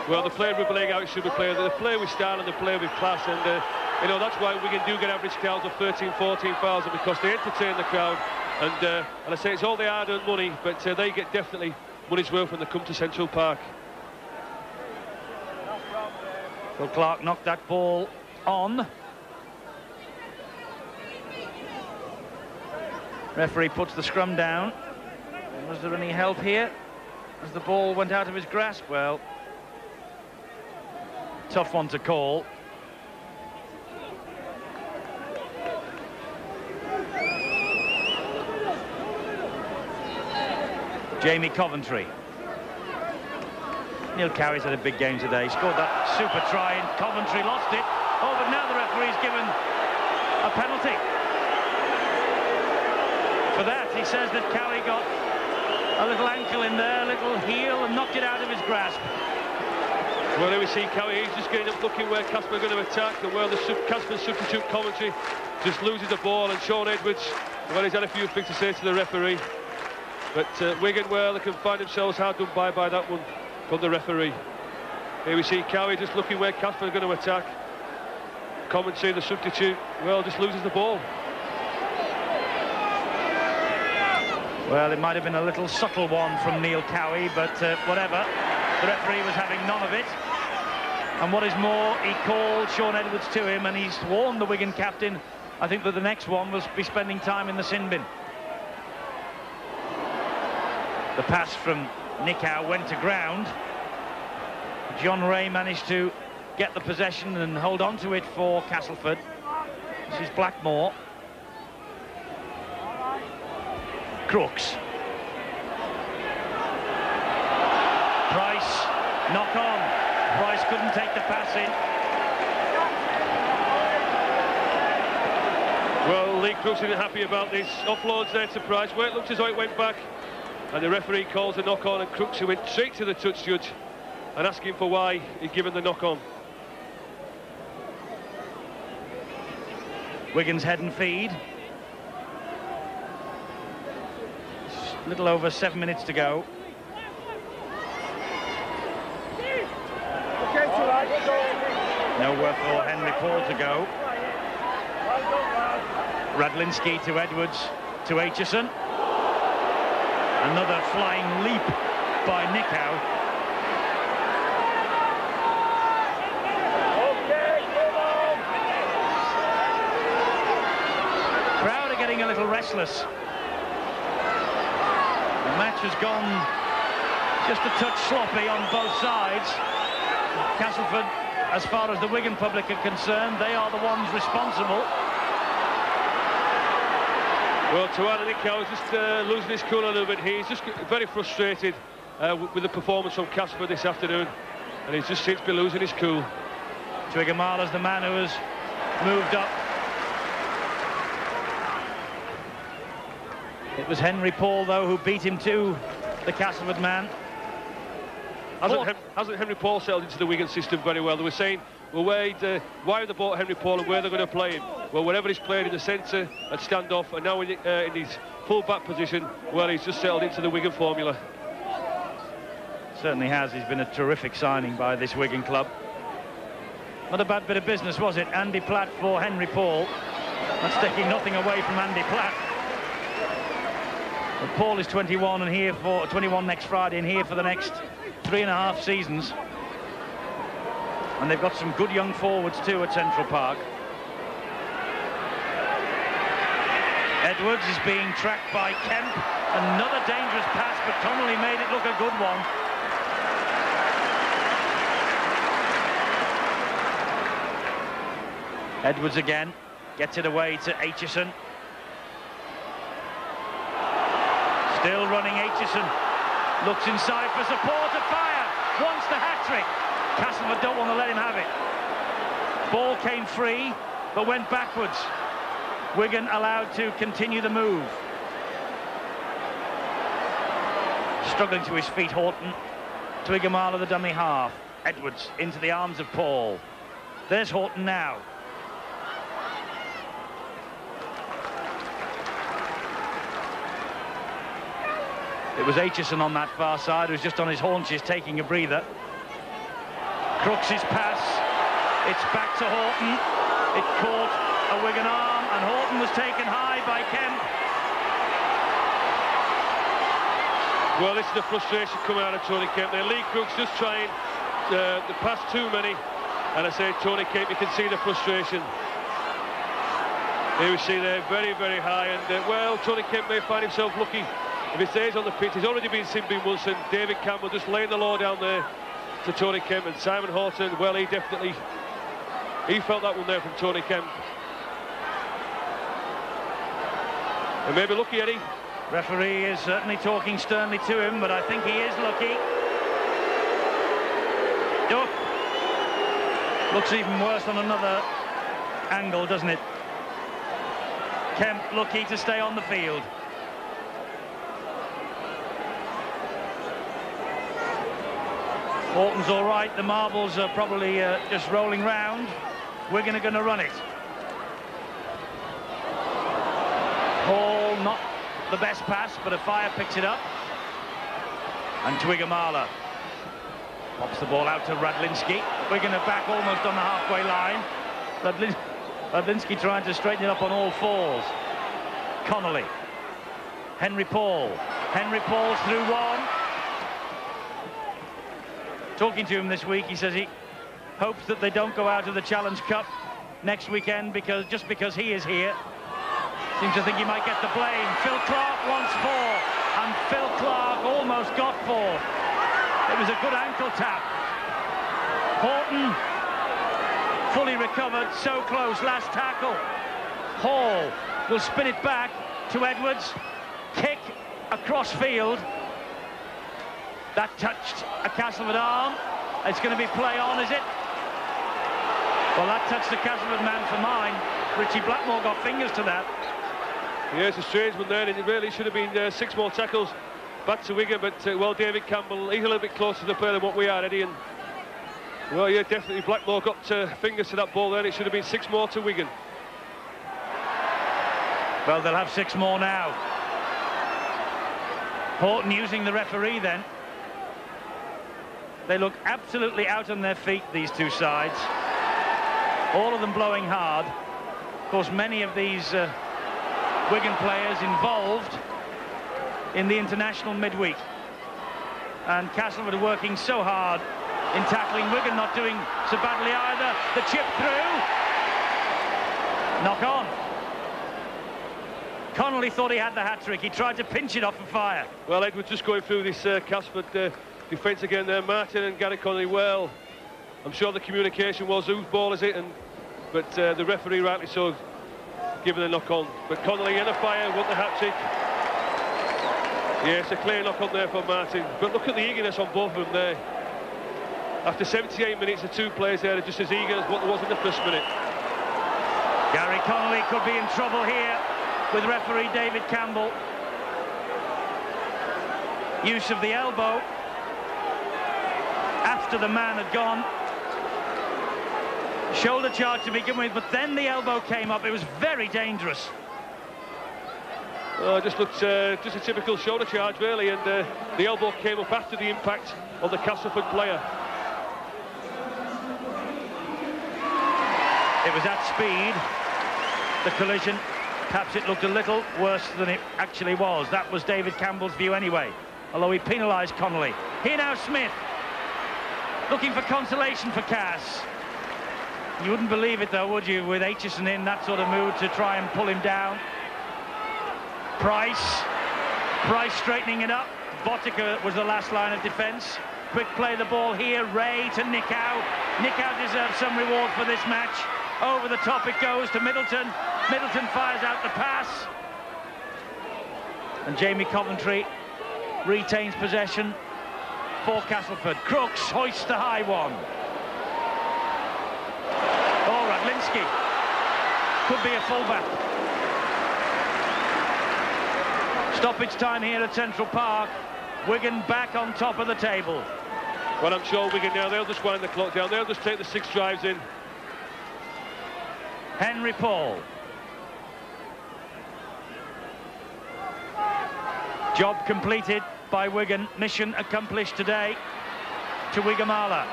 Well, they play rugby league how it should be played. They play with style and they play with class, and you know, that's why Wigan do get average crowds of 13,000, 14,000, because they entertain the crowd. And I say it's all the hard-earned money, but they get definitely money's worth when they come to Central Park. Well, Clark knocked that ball on. Referee puts the scrum down. Was there any help here as the ball went out of his grasp? Well, tough one to call. Jamie Coventry. Neil Cowy's had a big game today. He scored that super try and Coventry lost it. Oh, but now the referee's given a penalty. For that, he says that Cowy got a little ankle in there, a little heel, and knocked it out of his grasp. Well, here we see Cowy, he's just getting up looking where Casper are going to attack, and where the Casper's substitute Coventry just loses the ball, and Sean Edwards, well, he's had a few things to say to the referee. But Wigan, well, they can find themselves hard done by that one from the referee. Here we see Cowy just looking where Casper are going to attack. Coventry, the substitute, well, just loses the ball. Well, it might have been a little subtle one from Neil Cowy, but whatever. The referee was having none of it. And what is more, he called Sean Edwards to him, and he's warned the Wigan captain, I think, that the next one will be spending time in the sin bin. The pass from Nichow went to ground. John Ray managed to get the possession and hold on to it for Castleford. This is Blackmore. Crooks. Price, knock on. Price couldn't take the pass in. Well, Lee Crooks isn't happy about this. Offloads there to Price. Well, it looks as though it went back. And the referee calls a knock-on, and Crooks, who went straight to the touch judge and asking for why he'd given the knock-on. Wigan's head and feed. A little over 7 minutes to go. Nowhere for Henry Paul to go. Radlinski to Edwards to Aitchison. Another flying leap by Nichow. Crowd are getting a little restless. The match has gone just a touch sloppy on both sides. Castleford, as far as the Wigan public are concerned, they are the ones responsible. Well, Tawana Nichow is just losing his cool a little bit. He's just very frustrated with the performance from Casper this afternoon, and he just seems to be losing his cool. Twigamala's the man who has moved up. It was Henry Paul, though, who beat him to the Castleford man. Hasn't Henry Paul settled into the Wigan system very well? They were saying, well, why have they bought Henry Paul and where they're going to play him? Well, whenever he's played in the centre at standoff, and now in his full-back position, well, he's just settled into the Wigan formula. Certainly has. He's been a terrific signing by this Wigan club. Not a bad bit of business, was it? Andy Platt for Henry Paul. That's taking nothing away from Andy Platt. But Paul is 21 and here for 21 next Friday, and here for the next 3.5 seasons. And they've got some good young forwards too at Central Park. Edwards is being tracked by Kemp. Another dangerous pass, but Connolly made it look a good one. Edwards again, gets it away to Aitchison. Still running Aitchison. Looks inside for support, a fire. Wants the hat-trick. Castleford don't want to let him have it. Ball came free, but went backwards. Wigan allowed to continue the move. Struggling to his feet, Horton. Twigamala, the dummy half. Edwards into the arms of Paul. There's Horton now. It was Aitchison on that far side, who was just on his haunches taking a breather. Crooks' pass. It's back to Horton. It caught a Wigan arm, and Horton was taken high by Kemp. Well, this is the frustration coming out of Tony Kemp there. Lee Crooks just trying the pass too many, and I say Tony Kemp, you can see the frustration. Here we see there, very, very high, and well, Tony Kemp may find himself lucky if he stays on the pitch. He's already been seen being once, and David Campbell just laying the law down there to Tony Kemp, and Simon Horton, well, he felt that one there from Tony Kemp. And maybe lucky, Eddie. Referee is certainly talking sternly to him, but I think he is lucky. Duck. Looks even worse on another angle, doesn't it? Kemp lucky to stay on the field. Horton's all right. The marbles are probably just rolling round. Wigan are going to run it. Hall, not the best pass, but a fire picks it up. And Twigamala pops the ball out to Radlinski. Wigan are back almost on the halfway line. Radlinski trying to straighten it up on all fours. Connolly. Henry Paul. Henry Paul's through one. Talking to him this week, he says he hopes that they don't go out of the Challenge Cup next weekend because he is here. Seems to think he might get the blame. Phil Clark wants four, and Phil Clark almost got four. It was a good ankle tap. Horton fully recovered, so close, last tackle. Hall will spin it back to Edwards. Kick across field. That touched a Castleford arm. It's going to be play on, is it? Well, that touched the Castleford man for mine. Richie Blackmore got fingers to that. Yes, a strange one there, and it really should have been 6 more tackles back to Wigan, but well, David Campbell, he's a little bit closer to the player than what we are, Eddie, and well, yeah, definitely Blackmore got fingers to that ball there, and it should have been 6 more to Wigan. Well, they'll have 6 more now. Horton using the referee then. They look absolutely out on their feet, these two sides. All of them blowing hard. Of course, many of these Wigan players involved in the international midweek. And Castleford are working so hard in tackling. Wigan not doing so badly either. The chip through. Knock on. Connolly thought he had the hat-trick. He tried to pinch it off for fire. Well, Edwards just going through this Castleford defence again there. Martin and Gary Connolly, well, I'm sure the communication was whose ball is it, but the referee rightly so given a knock on. But Connolly in a fire, want the hat-trick. Yes, a clear knock on there for Martin. But look at the eagerness on both of them there. After 78 minutes, the two players there are just as eager as what there was in the first minute. Gary Connolly could be in trouble here with referee David Campbell. Use of the elbow after the man had gone. Shoulder charge to begin with, but then the elbow came up. It was very dangerous. Just looked just a typical shoulder charge really, and the elbow came up after the impact on the Castleford player. It was at speed, the collision. Perhaps it looked a little worse than it actually was. That was David Campbell's view anyway, although he penalised Connolly. Here now Smith, looking for consolation for Cass. You wouldn't believe it though, would you, with Aitchison in that sort of mood to try and pull him down. Price straightening it up. Botica was the last line of defence. Quick play the ball here, Ray to Nickow. Nickow deserves some reward for this match. Over the top it goes to Middleton. Middleton fires out the pass. And Jamie Coventry retains possession for Castleford. Crooks hoists the high one. Oh, Radlinski could be a fullback. Stoppage time here at Central Park. Wigan back on top of the table. Well, I'm sure Wigan now, they'll just wind the clock down. They'll just take the 6 drives in. Henry Paul. Job completed by Wigan. Mission accomplished today to Wigamala.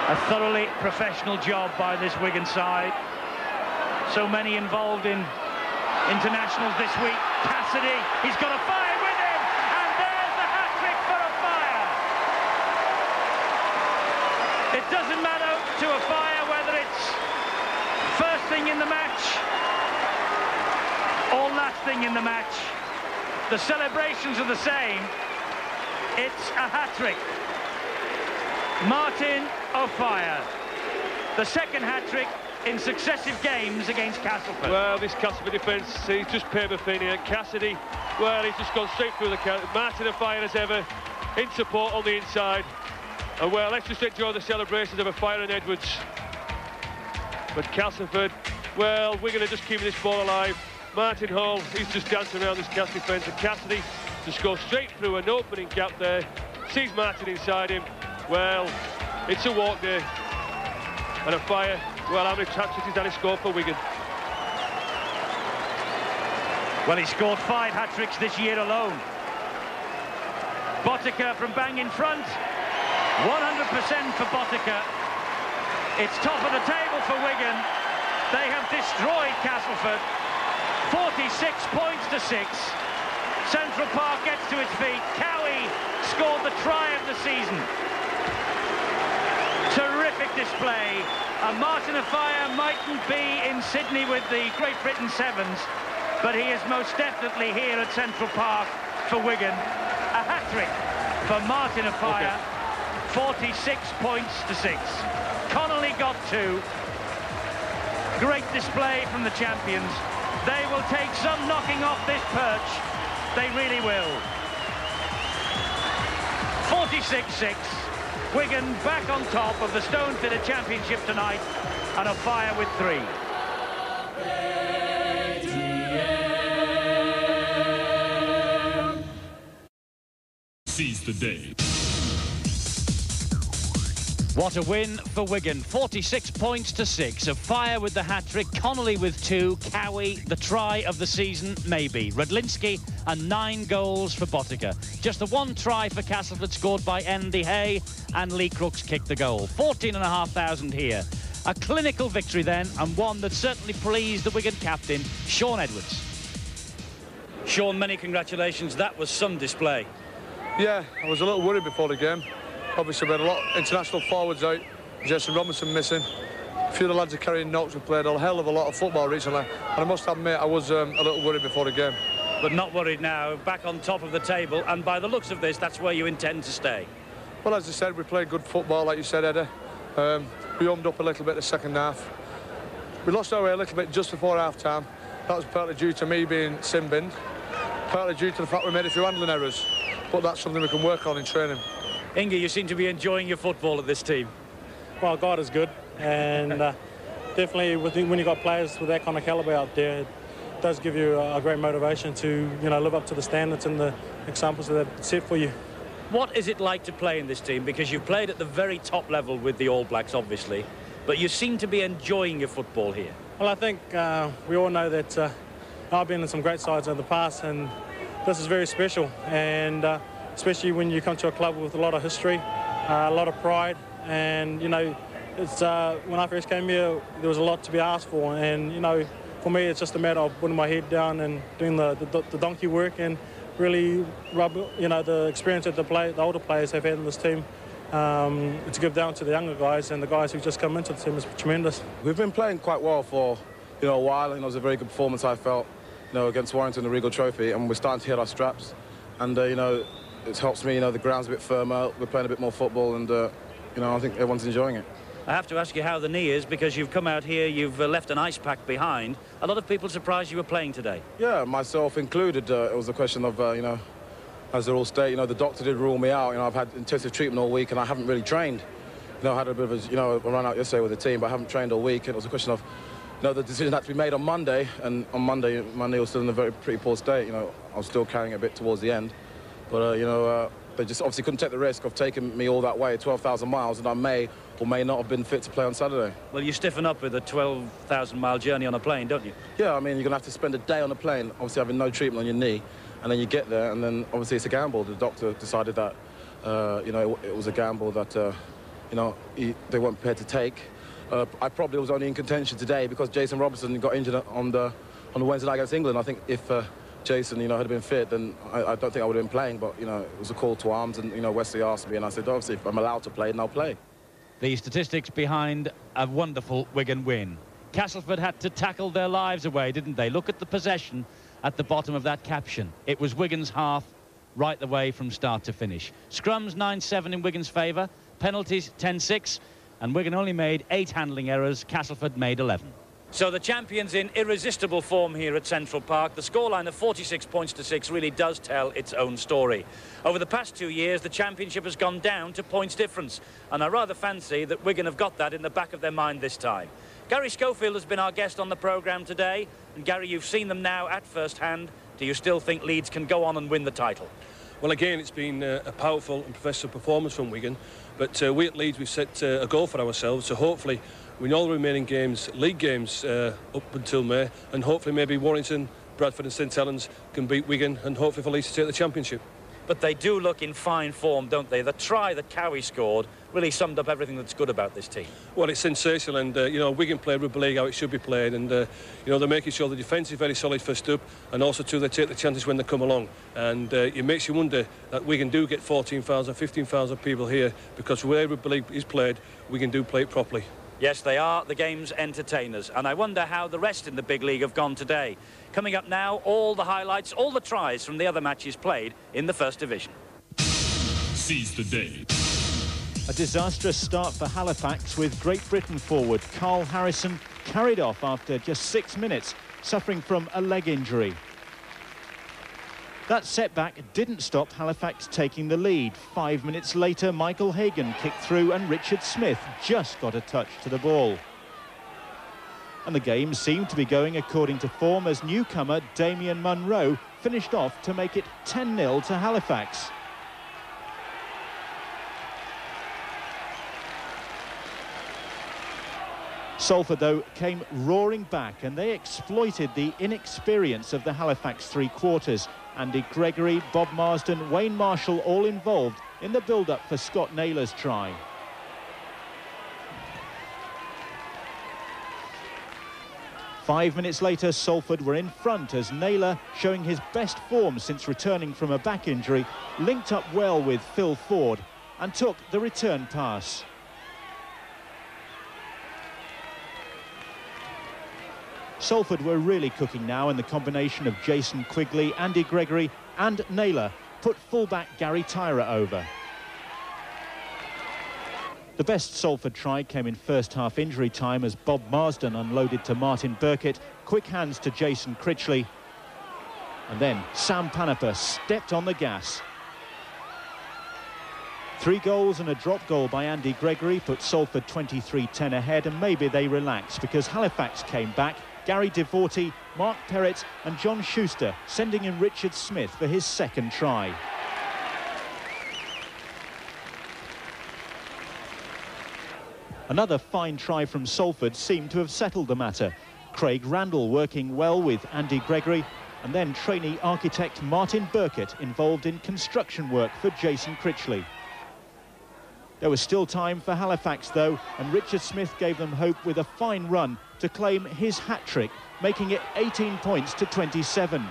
A thoroughly professional job by this Wigan side. So many involved in internationals this week. Cassidy, he's got a fire with him, and there's the hat-trick for a fire. It doesn't matter to a fire whether it's first thing in the match or last thing in the match. The celebrations are the same. It's a hat-trick. Martin O'Fire, the second hat-trick in successive games against Castleford. Well, this Castleford defence, he's just paper thin here. Cassidy, well, he's just gone straight through the counter. Martin O'Fire as ever, in support on the inside. And well, let's just enjoy the celebrations of O'Fire and Edwards. But Castleford, well, Wigan are just keeping this ball alive. Martin Hall, he's just dancing around this Castle defence, and Cassidy just goes straight through an opening gap there, sees Martin inside him. Well, it's a walk there. And O'Fire, well, how many hat-tricks has Danny scored for Wigan? Well, he scored 5 hat-tricks this year alone. Botica from bang in front. 100% for Botica. It's top of the table for Wigan. They have destroyed Castleford. 46 points to 6. Central Park gets to its feet. Cowie scored the try of the season. Terrific display. And Martin O'Fire mightn't be in Sydney with the Great Britain Sevens, but he is most definitely here at Central Park for Wigan. A hat-trick for Martin O'Fire. 46 points to 6. Connolly got 2. Great display from the champions. They will take some knocking off this perch. They really will. 46-6. Wigan back on top of the Stone-Fitted Championship tonight, and O'Fire with 3. Seize the day. What a win for Wigan. 46 points to 6. O'Fire with the hat-trick, Connolly with 2, Cowie the try of the season, maybe. Radlinski and 9 goals for Botica. Just the 1 try for Castleford scored by Andy Hay, and Lee Crooks kicked the goal. 14,500 here. A clinical victory then, and one that certainly pleased the Wigan captain, Shaun Edwards. Shaun, many congratulations. That was some display. Yeah, I was a little worried before the game. Obviously, we had a lot of international forwards out. Jason Robinson missing. A few of the lads are carrying knocks. We played a hell of a lot of football recently. And I must admit, I was a little worried before the game. But not worried now, back on top of the table. And by the looks of this, that's where you intend to stay. Well, as I said, we played good football, like you said, Eddie. We warmed up a little bit the second half. We lost our way a little bit just before half-time. That was partly due to me being sin-binned, partly due to the fact we made a few handling errors. But that's something we can work on in training. Inge, you seem to be enjoying your football at this team. Well, God is good, and definitely when you've got players with that kind of calibre out there, it does give you a great motivation to, you know, live up to the standards and the examples that they've set for you. What is it like to play in this team? Because you've played at the very top level with the All Blacks, obviously, but you seem to be enjoying your football here. Well, I think we all know that I've been in some great sides in the past, and this is very special, and especially when you come to a club with a lot of history, a lot of pride, and, you know, it's when I first came here, there was a lot to be asked for, and, you know, for me, it's just a matter of putting my head down and doing the donkey work and really rub, you know, the experience that the older players have had in this team to give down to the younger guys, and the guys who just come into the team is tremendous. We've been playing quite well for, you know, a while, and it was a very good performance, I felt, you know, against Warrington, the Regal Trophy, and we're starting to hit our straps, and, you know, it helps me, you know, the ground's a bit firmer, we're playing a bit more football, and, you know, I think everyone's enjoying it. I have to ask you how the knee is, because you've come out here, you've left an ice pack behind. A lot of people surprised you were playing today. Yeah, myself included. It was a question of, you know, as they're all state, you know, the doctor did rule me out. You know, I've had intensive treatment all week and I haven't really trained. You know, I had a bit of a, you know, a run out yesterday with the team, but I haven't trained all week. And it was a question of, you know, the decision had to be made on Monday, and on Monday, my knee was still in a pretty poor state. You know, I was still carrying a bit towards the end. But, you know, they just obviously couldn't take the risk of taking me all that way, 12,000 miles, and I may or may not have been fit to play on Saturday. Well, you stiffen up with a 12,000-mile journey on a plane, don't you? Yeah, I mean, you're going to have to spend a day on a plane, obviously having no treatment on your knee, and then you get there, and then obviously it's a gamble. The doctor decided that, you know, it was a gamble that, you know, they weren't prepared to take. I probably was only in contention today because Jason Robertson got injured on the Wednesday night against England. I think if Jason, you know, had been fit, then I don't think I would have been playing. But, you know, it was a call to arms, and, you know, Wesley asked me, and I said, obviously, if I'm allowed to play, then I'll play. The statistics behind a wonderful Wigan win. Castleford had to tackle their lives away, didn't they? Look at the possession at the bottom of that caption. It was Wigan's half right the way from start to finish. Scrums 9-7 in Wigan's favour, penalties 10-6, and Wigan only made 8 handling errors. Castleford made 11. So the champions in irresistible form here at Central Park. The scoreline of 46 points to 6 really does tell its own story. Over the past 2 years, the championship has gone down to points difference, and I rather fancy that Wigan have got that in the back of their mind this time. Gary Schofield has been our guest on the programme today, and Gary, you've seen them now at first hand. Do you still think Leeds can go on and win the title? Well, again, it's been a powerful and professional performance from Wigan, but we at Leeds, we've set a goal for ourselves, so hopefully win all the remaining games, league games, up until May, and hopefully maybe Warrington, Bradford and St Helens can beat Wigan, and hopefully for Leeds to take the championship. But they do look in fine form, don't they? The try that Cowie scored really summed up everything that's good about this team. Well, it's sensational, and you know, Wigan play rugby league how it should be played, and you know, they're making sure the defence is very solid first up, and also too, they take the chances when they come along, and it makes you wonder that Wigan do get 14,000, 15,000 people here, because where rugby league is played, Wigan do play it properly. Yes, they are the game's entertainers, and I wonder how the rest in the big league have gone today. Coming up now, all the highlights, all the tries from the other matches played in the First Division. Seize the day. A disastrous start for Halifax, with Great Britain forward Carl Harrison carried off after just 6 minutes, suffering from a leg injury. That setback didn't stop Halifax taking the lead. 5 minutes later, Michael Hagan kicked through and Richard Smith just got a touch to the ball. And the game seemed to be going according to form as newcomer Damien Munro finished off to make it 10-0 to Halifax. Salford, though, came roaring back, and they exploited the inexperience of the Halifax three-quarters. Andy Gregory, Bob Marsden, Wayne Marshall all involved in the build-up for Scott Naylor's try. Five minutes later, Salford were in front as Naylor, showing his best form since returning from a back injury, linked up well with Phil Ford and took the return pass. Salford were really cooking now, and the combination of Jason Quigley, Andy Gregory and Naylor put fullback Gary Tyra over. The best Salford try came in first half injury time as Bob Marsden unloaded to Martin Burkett, quick hands to Jason Critchley, and then Sam Panapa stepped on the gas. 3 goals and a drop goal by Andy Gregory put Salford 23-10 ahead, and maybe they relaxed because Halifax came back. Gary Devorty, Mark Perrett and John Schuster sending in Richard Smith for his second try. Another fine try from Salford seemed to have settled the matter. Craig Randall working well with Andy Gregory, and then trainee architect Martin Burkett involved in construction work for Jason Critchley. There was still time for Halifax, though, and Richard Smith gave them hope with a fine run to claim his hat-trick, making it 18 points to 27.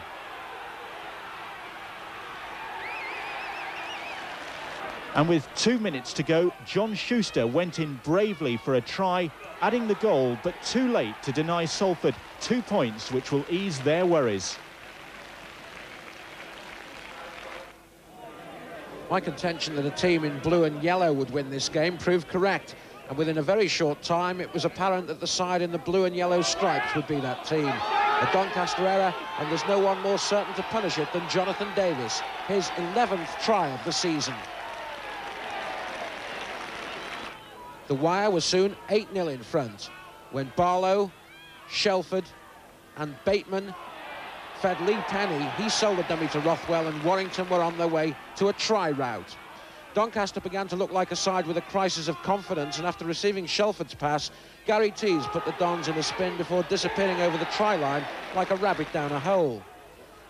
And with 2 minutes to go, John Schuster went in bravely for a try, adding the goal, but too late to deny Salford 2 points, which will ease their worries. My contention that a team in blue and yellow would win this game proved correct. And within a very short time, it was apparent that the side in the blue and yellow stripes would be that team. A Doncaster error, and there's no one more certain to punish it than Jonathan Davis, his 11th try of the season. The Wire was soon 8-0 in front when Barlow, Shelford and Bateman fed Lee Penny. He sold the dummy to Rothwell, and Warrington were on their way to a try rout. Doncaster began to look like a side with a crisis of confidence, and after receiving Shelford's pass, Gary Tees put the Dons in a spin before disappearing over the try line like a rabbit down a hole.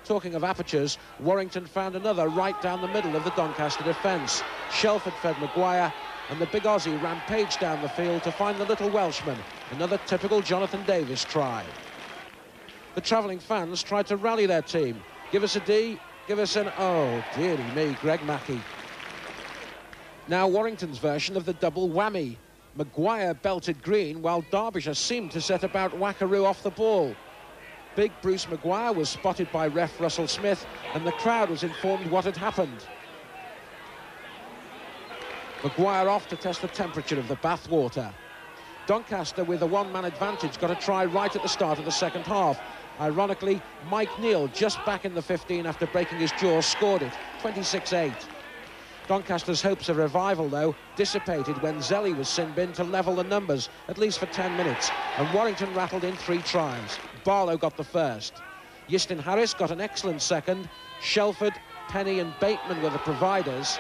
Talking of apertures, Warrington found another right down the middle of the Doncaster defence. Shelford fed Maguire, and the big Aussie rampaged down the field to find the little Welshman. Another typical Jonathan Davis try. The travelling fans tried to rally their team. Give us a D, give us an oh, dearie me, Greg Mackey. Now Warrington's version of the double whammy. Maguire belted green, while Derbyshire seemed to set about wackaroo off the ball. Big Bruce Maguire was spotted by ref Russell Smith, and the crowd was informed what had happened. Maguire off to test the temperature of the bath water. Doncaster, with a one-man advantage, got a try right at the start of the second half. Ironically, Mike Neal, just back in the 15 after breaking his jaw, scored it, 26-8. Doncaster's hopes of revival, though, dissipated when Zelly was sin-binned to level the numbers, at least for 10 minutes, and Warrington rattled in 3 tries. Barlow got the first. Euston Harris got an excellent second. Shelford, Penny and Bateman were the providers.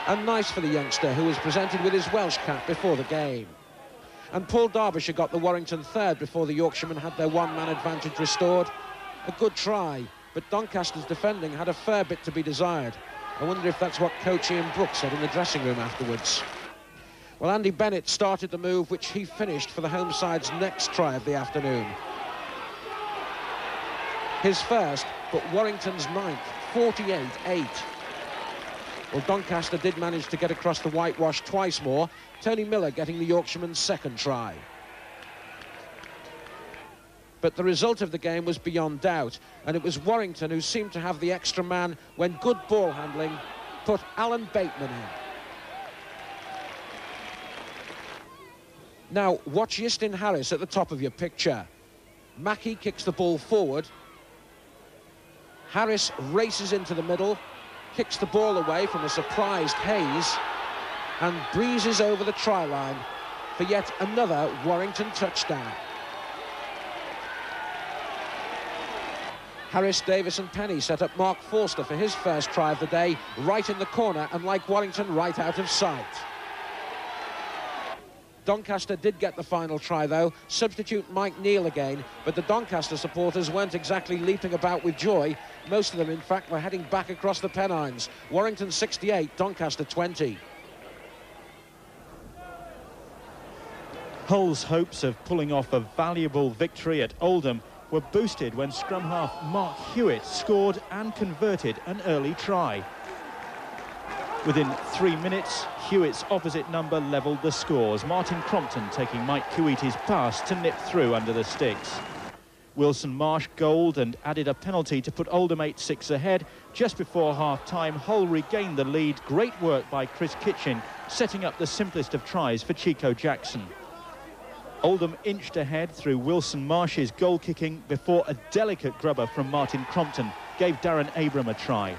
And nice for the youngster, who was presented with his Welsh cap before the game. And Paul Derbyshire got the Warrington third before the Yorkshiremen had their one-man advantage restored. A good try, but Doncaster's defending had a fair bit to be desired. I wonder if that's what coach Ian Brooks said in the dressing room afterwards. Well, Andy Bennett started the move, which he finished for the home side's next try of the afternoon. His first, but Warrington's 9th, 48-8. Well, Doncaster did manage to get across the whitewash twice more, Tony Miller getting the Yorkshireman's second try. But the result of the game was beyond doubt, and it was Warrington who seemed to have the extra man when good ball handling put Alan Bateman in. Now, watch Euston Harris at the top of your picture. Mackey kicks the ball forward. Harris races into the middle, kicks the ball away from a surprised Hayes, and breezes over the try line for yet another Warrington touchdown. Harris, Davis and Penny set up Mark Forster for his first try of the day, right in the corner, and like Warrington, right out of sight. Doncaster did get the final try, though. Substitute Mike Neal again, but the Doncaster supporters weren't exactly leaping about with joy. Most of them, in fact, were heading back across the Pennines. Warrington 68, Doncaster 20. Hull's hopes of pulling off a valuable victory at Oldham were boosted when scrum half Mark Hewitt scored and converted an early try. Within 3 minutes, Hewitt's opposite number levelled the scores, Martin Crompton taking Mike Kuwaiti's pass to nip through under the sticks. Wilson Marsh goaled and added a penalty to put Oldham 8-6 ahead. Just before half-time, Hull regained the lead. Great work by Chris Kitchen, setting up the simplest of tries for Chico Jackson. Oldham inched ahead through Wilson Marsh's goal-kicking before a delicate grubber from Martin Crompton gave Darren Abram a try.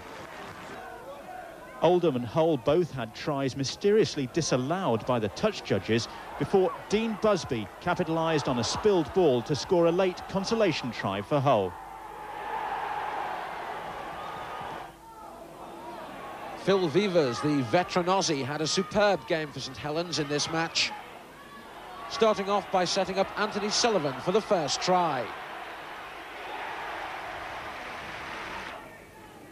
Oldham and Hull both had tries mysteriously disallowed by the touch judges before Dean Busby capitalised on a spilled ball to score a late consolation try for Hull. Phil Vivers, the veteran Aussie, had a superb game for St Helens in this match, starting off by setting up Anthony Sullivan for the first try.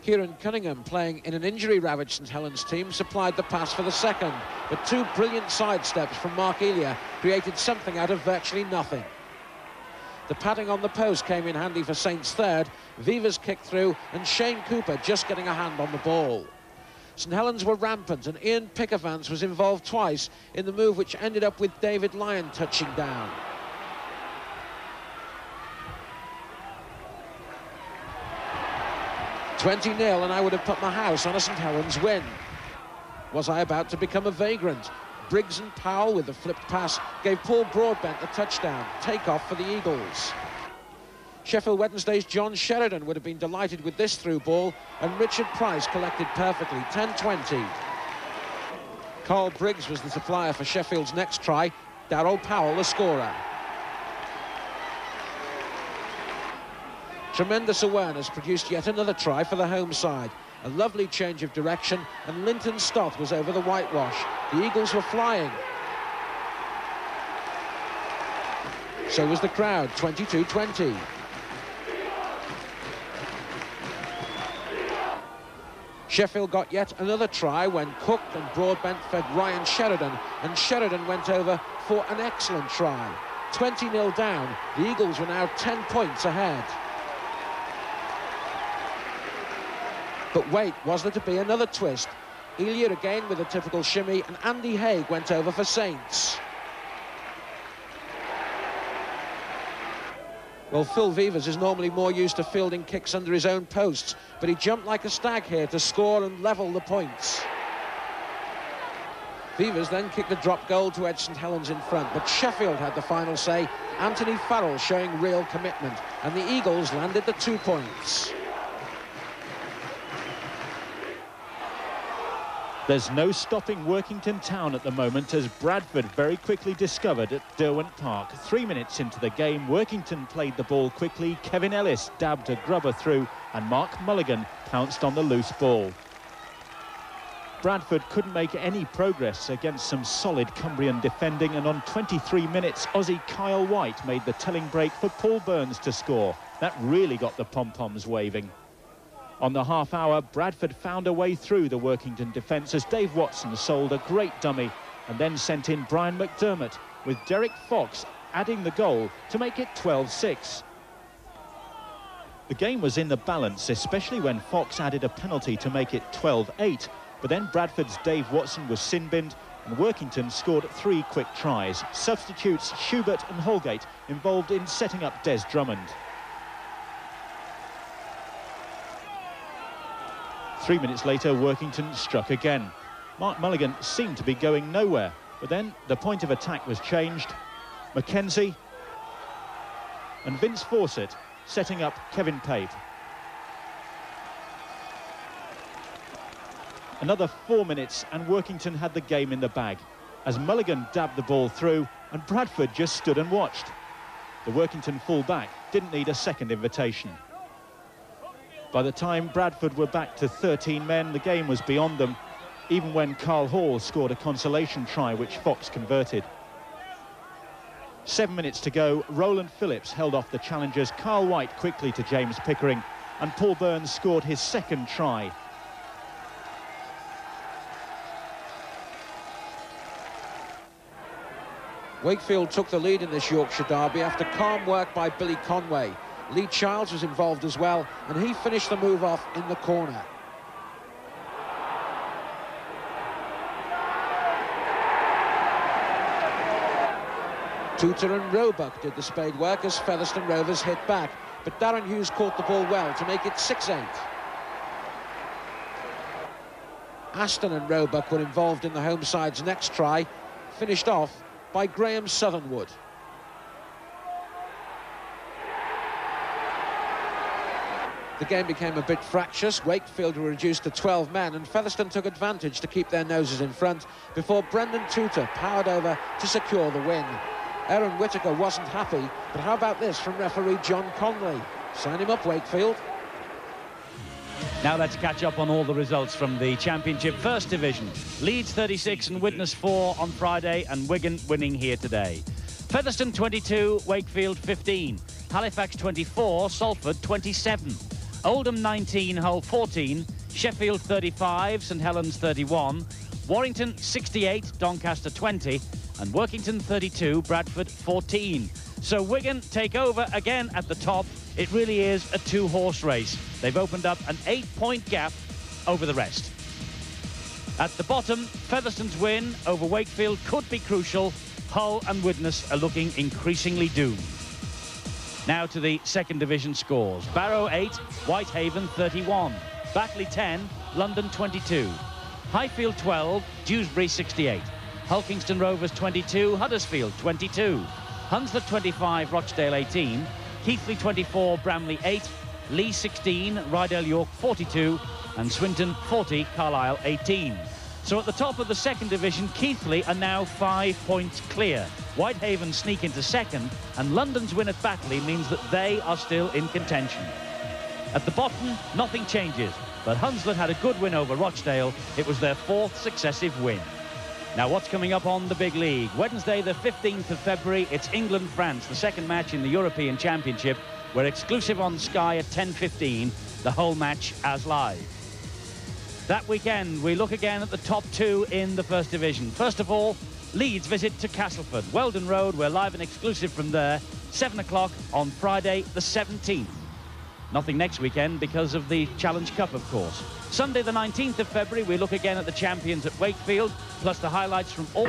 Kieran Cunningham, playing in an injury-ravaged St Helens team, supplied the pass for the second, but 2 brilliant sidesteps from Mark Elia created something out of virtually nothing. The padding on the post came in handy for Saints' third. Vivers kicked through, and Shane Cooper just getting a hand on the ball. St Helens were rampant, and Ian Pickervance was involved twice in the move, which ended up with David Lyon touching down. $20-0, and I would have put my house on a St Helens win. Was I about to become a vagrant? Briggs and Powell with the flipped pass gave Paul Broadbent the touchdown. Take-off for the Eagles. Sheffield Wednesday's John Sheridan would have been delighted with this through ball, and Richard Price collected perfectly, 10-20. Carl Briggs was the supplier for Sheffield's next try. Darryl Powell the scorer. Tremendous awareness produced yet another try for the home side. A lovely change of direction, and Linton Stott was over the whitewash. The Eagles were flying. So was the crowd, 22-20. Sheffield got yet another try when Cook and Broadbent fed Ryan Sheridan, and Sheridan went over for an excellent try. 20-0 down, the Eagles were now 10 points ahead. But wait, was there to be another twist? Elia again with a typical shimmy, and Andy Haig went over for Saints. Well, Phil Vivers is normally more used to fielding kicks under his own posts, but he jumped like a stag here to score and level the points. Vivers then kicked the drop goal to edge St Helens in front, but Sheffield had the final say. Anthony Farrell showing real commitment, and the Eagles landed the 2 points. There's no stopping Workington Town at the moment, as Bradford very quickly discovered at Derwent Park. 3 minutes into the game, Workington played the ball quickly. Kevin Ellis dabbed a grubber through, and Mark Mulligan pounced on the loose ball. Bradford couldn't make any progress against some solid Cumbrian defending, and on 23 minutes, Aussie Kyle White made the telling break for Paul Burns to score. That really got the pom-poms waving. On the half hour, Bradford found a way through the Workington defence as Dave Watson sold a great dummy and then sent in Brian McDermott, with Derek Fox adding the goal to make it 12-6. The game was in the balance, especially when Fox added a penalty to make it 12-8, but then Bradford's Dave Watson was sin-binned and Workington scored 3 quick tries. Substitutes Schubert and Holgate involved in setting up Des Drummond. 3 minutes later, Workington struck again. Mark Mulligan seemed to be going nowhere, but then the point of attack was changed. Mackenzie and Vince Fawcett setting up Kevin Pape. Another 4 minutes and Workington had the game in the bag, as Mulligan dabbed the ball through and Bradford just stood and watched. The Workington full-back didn't need a second invitation. By the time Bradford were back to 13 men, the game was beyond them, even when Carl Hall scored a consolation try which Fox converted. 7 minutes to go, Roland Phillips held off the challengers. Carl White quickly to James Pickering, and Paul Burns scored his second try. Wakefield took the lead in this Yorkshire derby after calm work by Billy Conway. Lee Childs was involved as well, and he finished the move off in the corner. Tooter and Roebuck did the spade work as Featherstone Rovers hit back, but Darren Hughes caught the ball well to make it 6-8. Aston and Roebuck were involved in the home side's next try, finished off by Graham Southernwood. The game became a bit fractious. Wakefield were reduced to 12 men, and Featherstone took advantage to keep their noses in front before Brendan Tooter powered over to secure the win. Aaron Whittaker wasn't happy, but how about this from referee John Conley? Sign him up, Wakefield. Now let's catch up on all the results from the Championship First Division. Leeds 36 and Widnes 4 on Friday, and Wigan winning here today. Featherstone 22, Wakefield 15. Halifax 24, Salford 27. Oldham 19, Hull 14. Sheffield 35, St Helens 31. Warrington 68, Doncaster 20. And Workington 32, Bradford 14. So Wigan take over again at the top. It really is a 2-horse race. They've opened up an 8-point gap over the rest. At the bottom, Featherstone's win over Wakefield could be crucial. Hull and Widnes are looking increasingly doomed. Now to the second division scores. Barrow 8, Whitehaven 31. Batley 10, London 22. Highfield 12, Dewsbury 68. Hulkingston Rovers 22, Huddersfield 22. Hunslet 25, Rochdale 18. Keighley 24, Bramley 8. Lee 16, Rydal York 42. And Swinton 40, Carlisle 18. So at the top of the second division, Keighley are now 5 points clear. Whitehaven sneak into second, and London's win at Batley means that they are still in contention. At the bottom, nothing changes, but Hunslet had a good win over Rochdale. It was their 4th successive win. Now, what's coming up on the big league? Wednesday, the 15th of February, it's England-France, the second match in the European Championship. We're exclusive on Sky at 10:15, the whole match as live. That weekend, we look again at the top 2 in the First Division. First of all, Leeds visit to Castleford. Weldon Road, we're live and exclusive from there, 7 o'clock on Friday the 17th. Nothing next weekend because of the Challenge Cup, of course. Sunday the 19th of February, we look again at the champions at Wakefield, plus the highlights from all...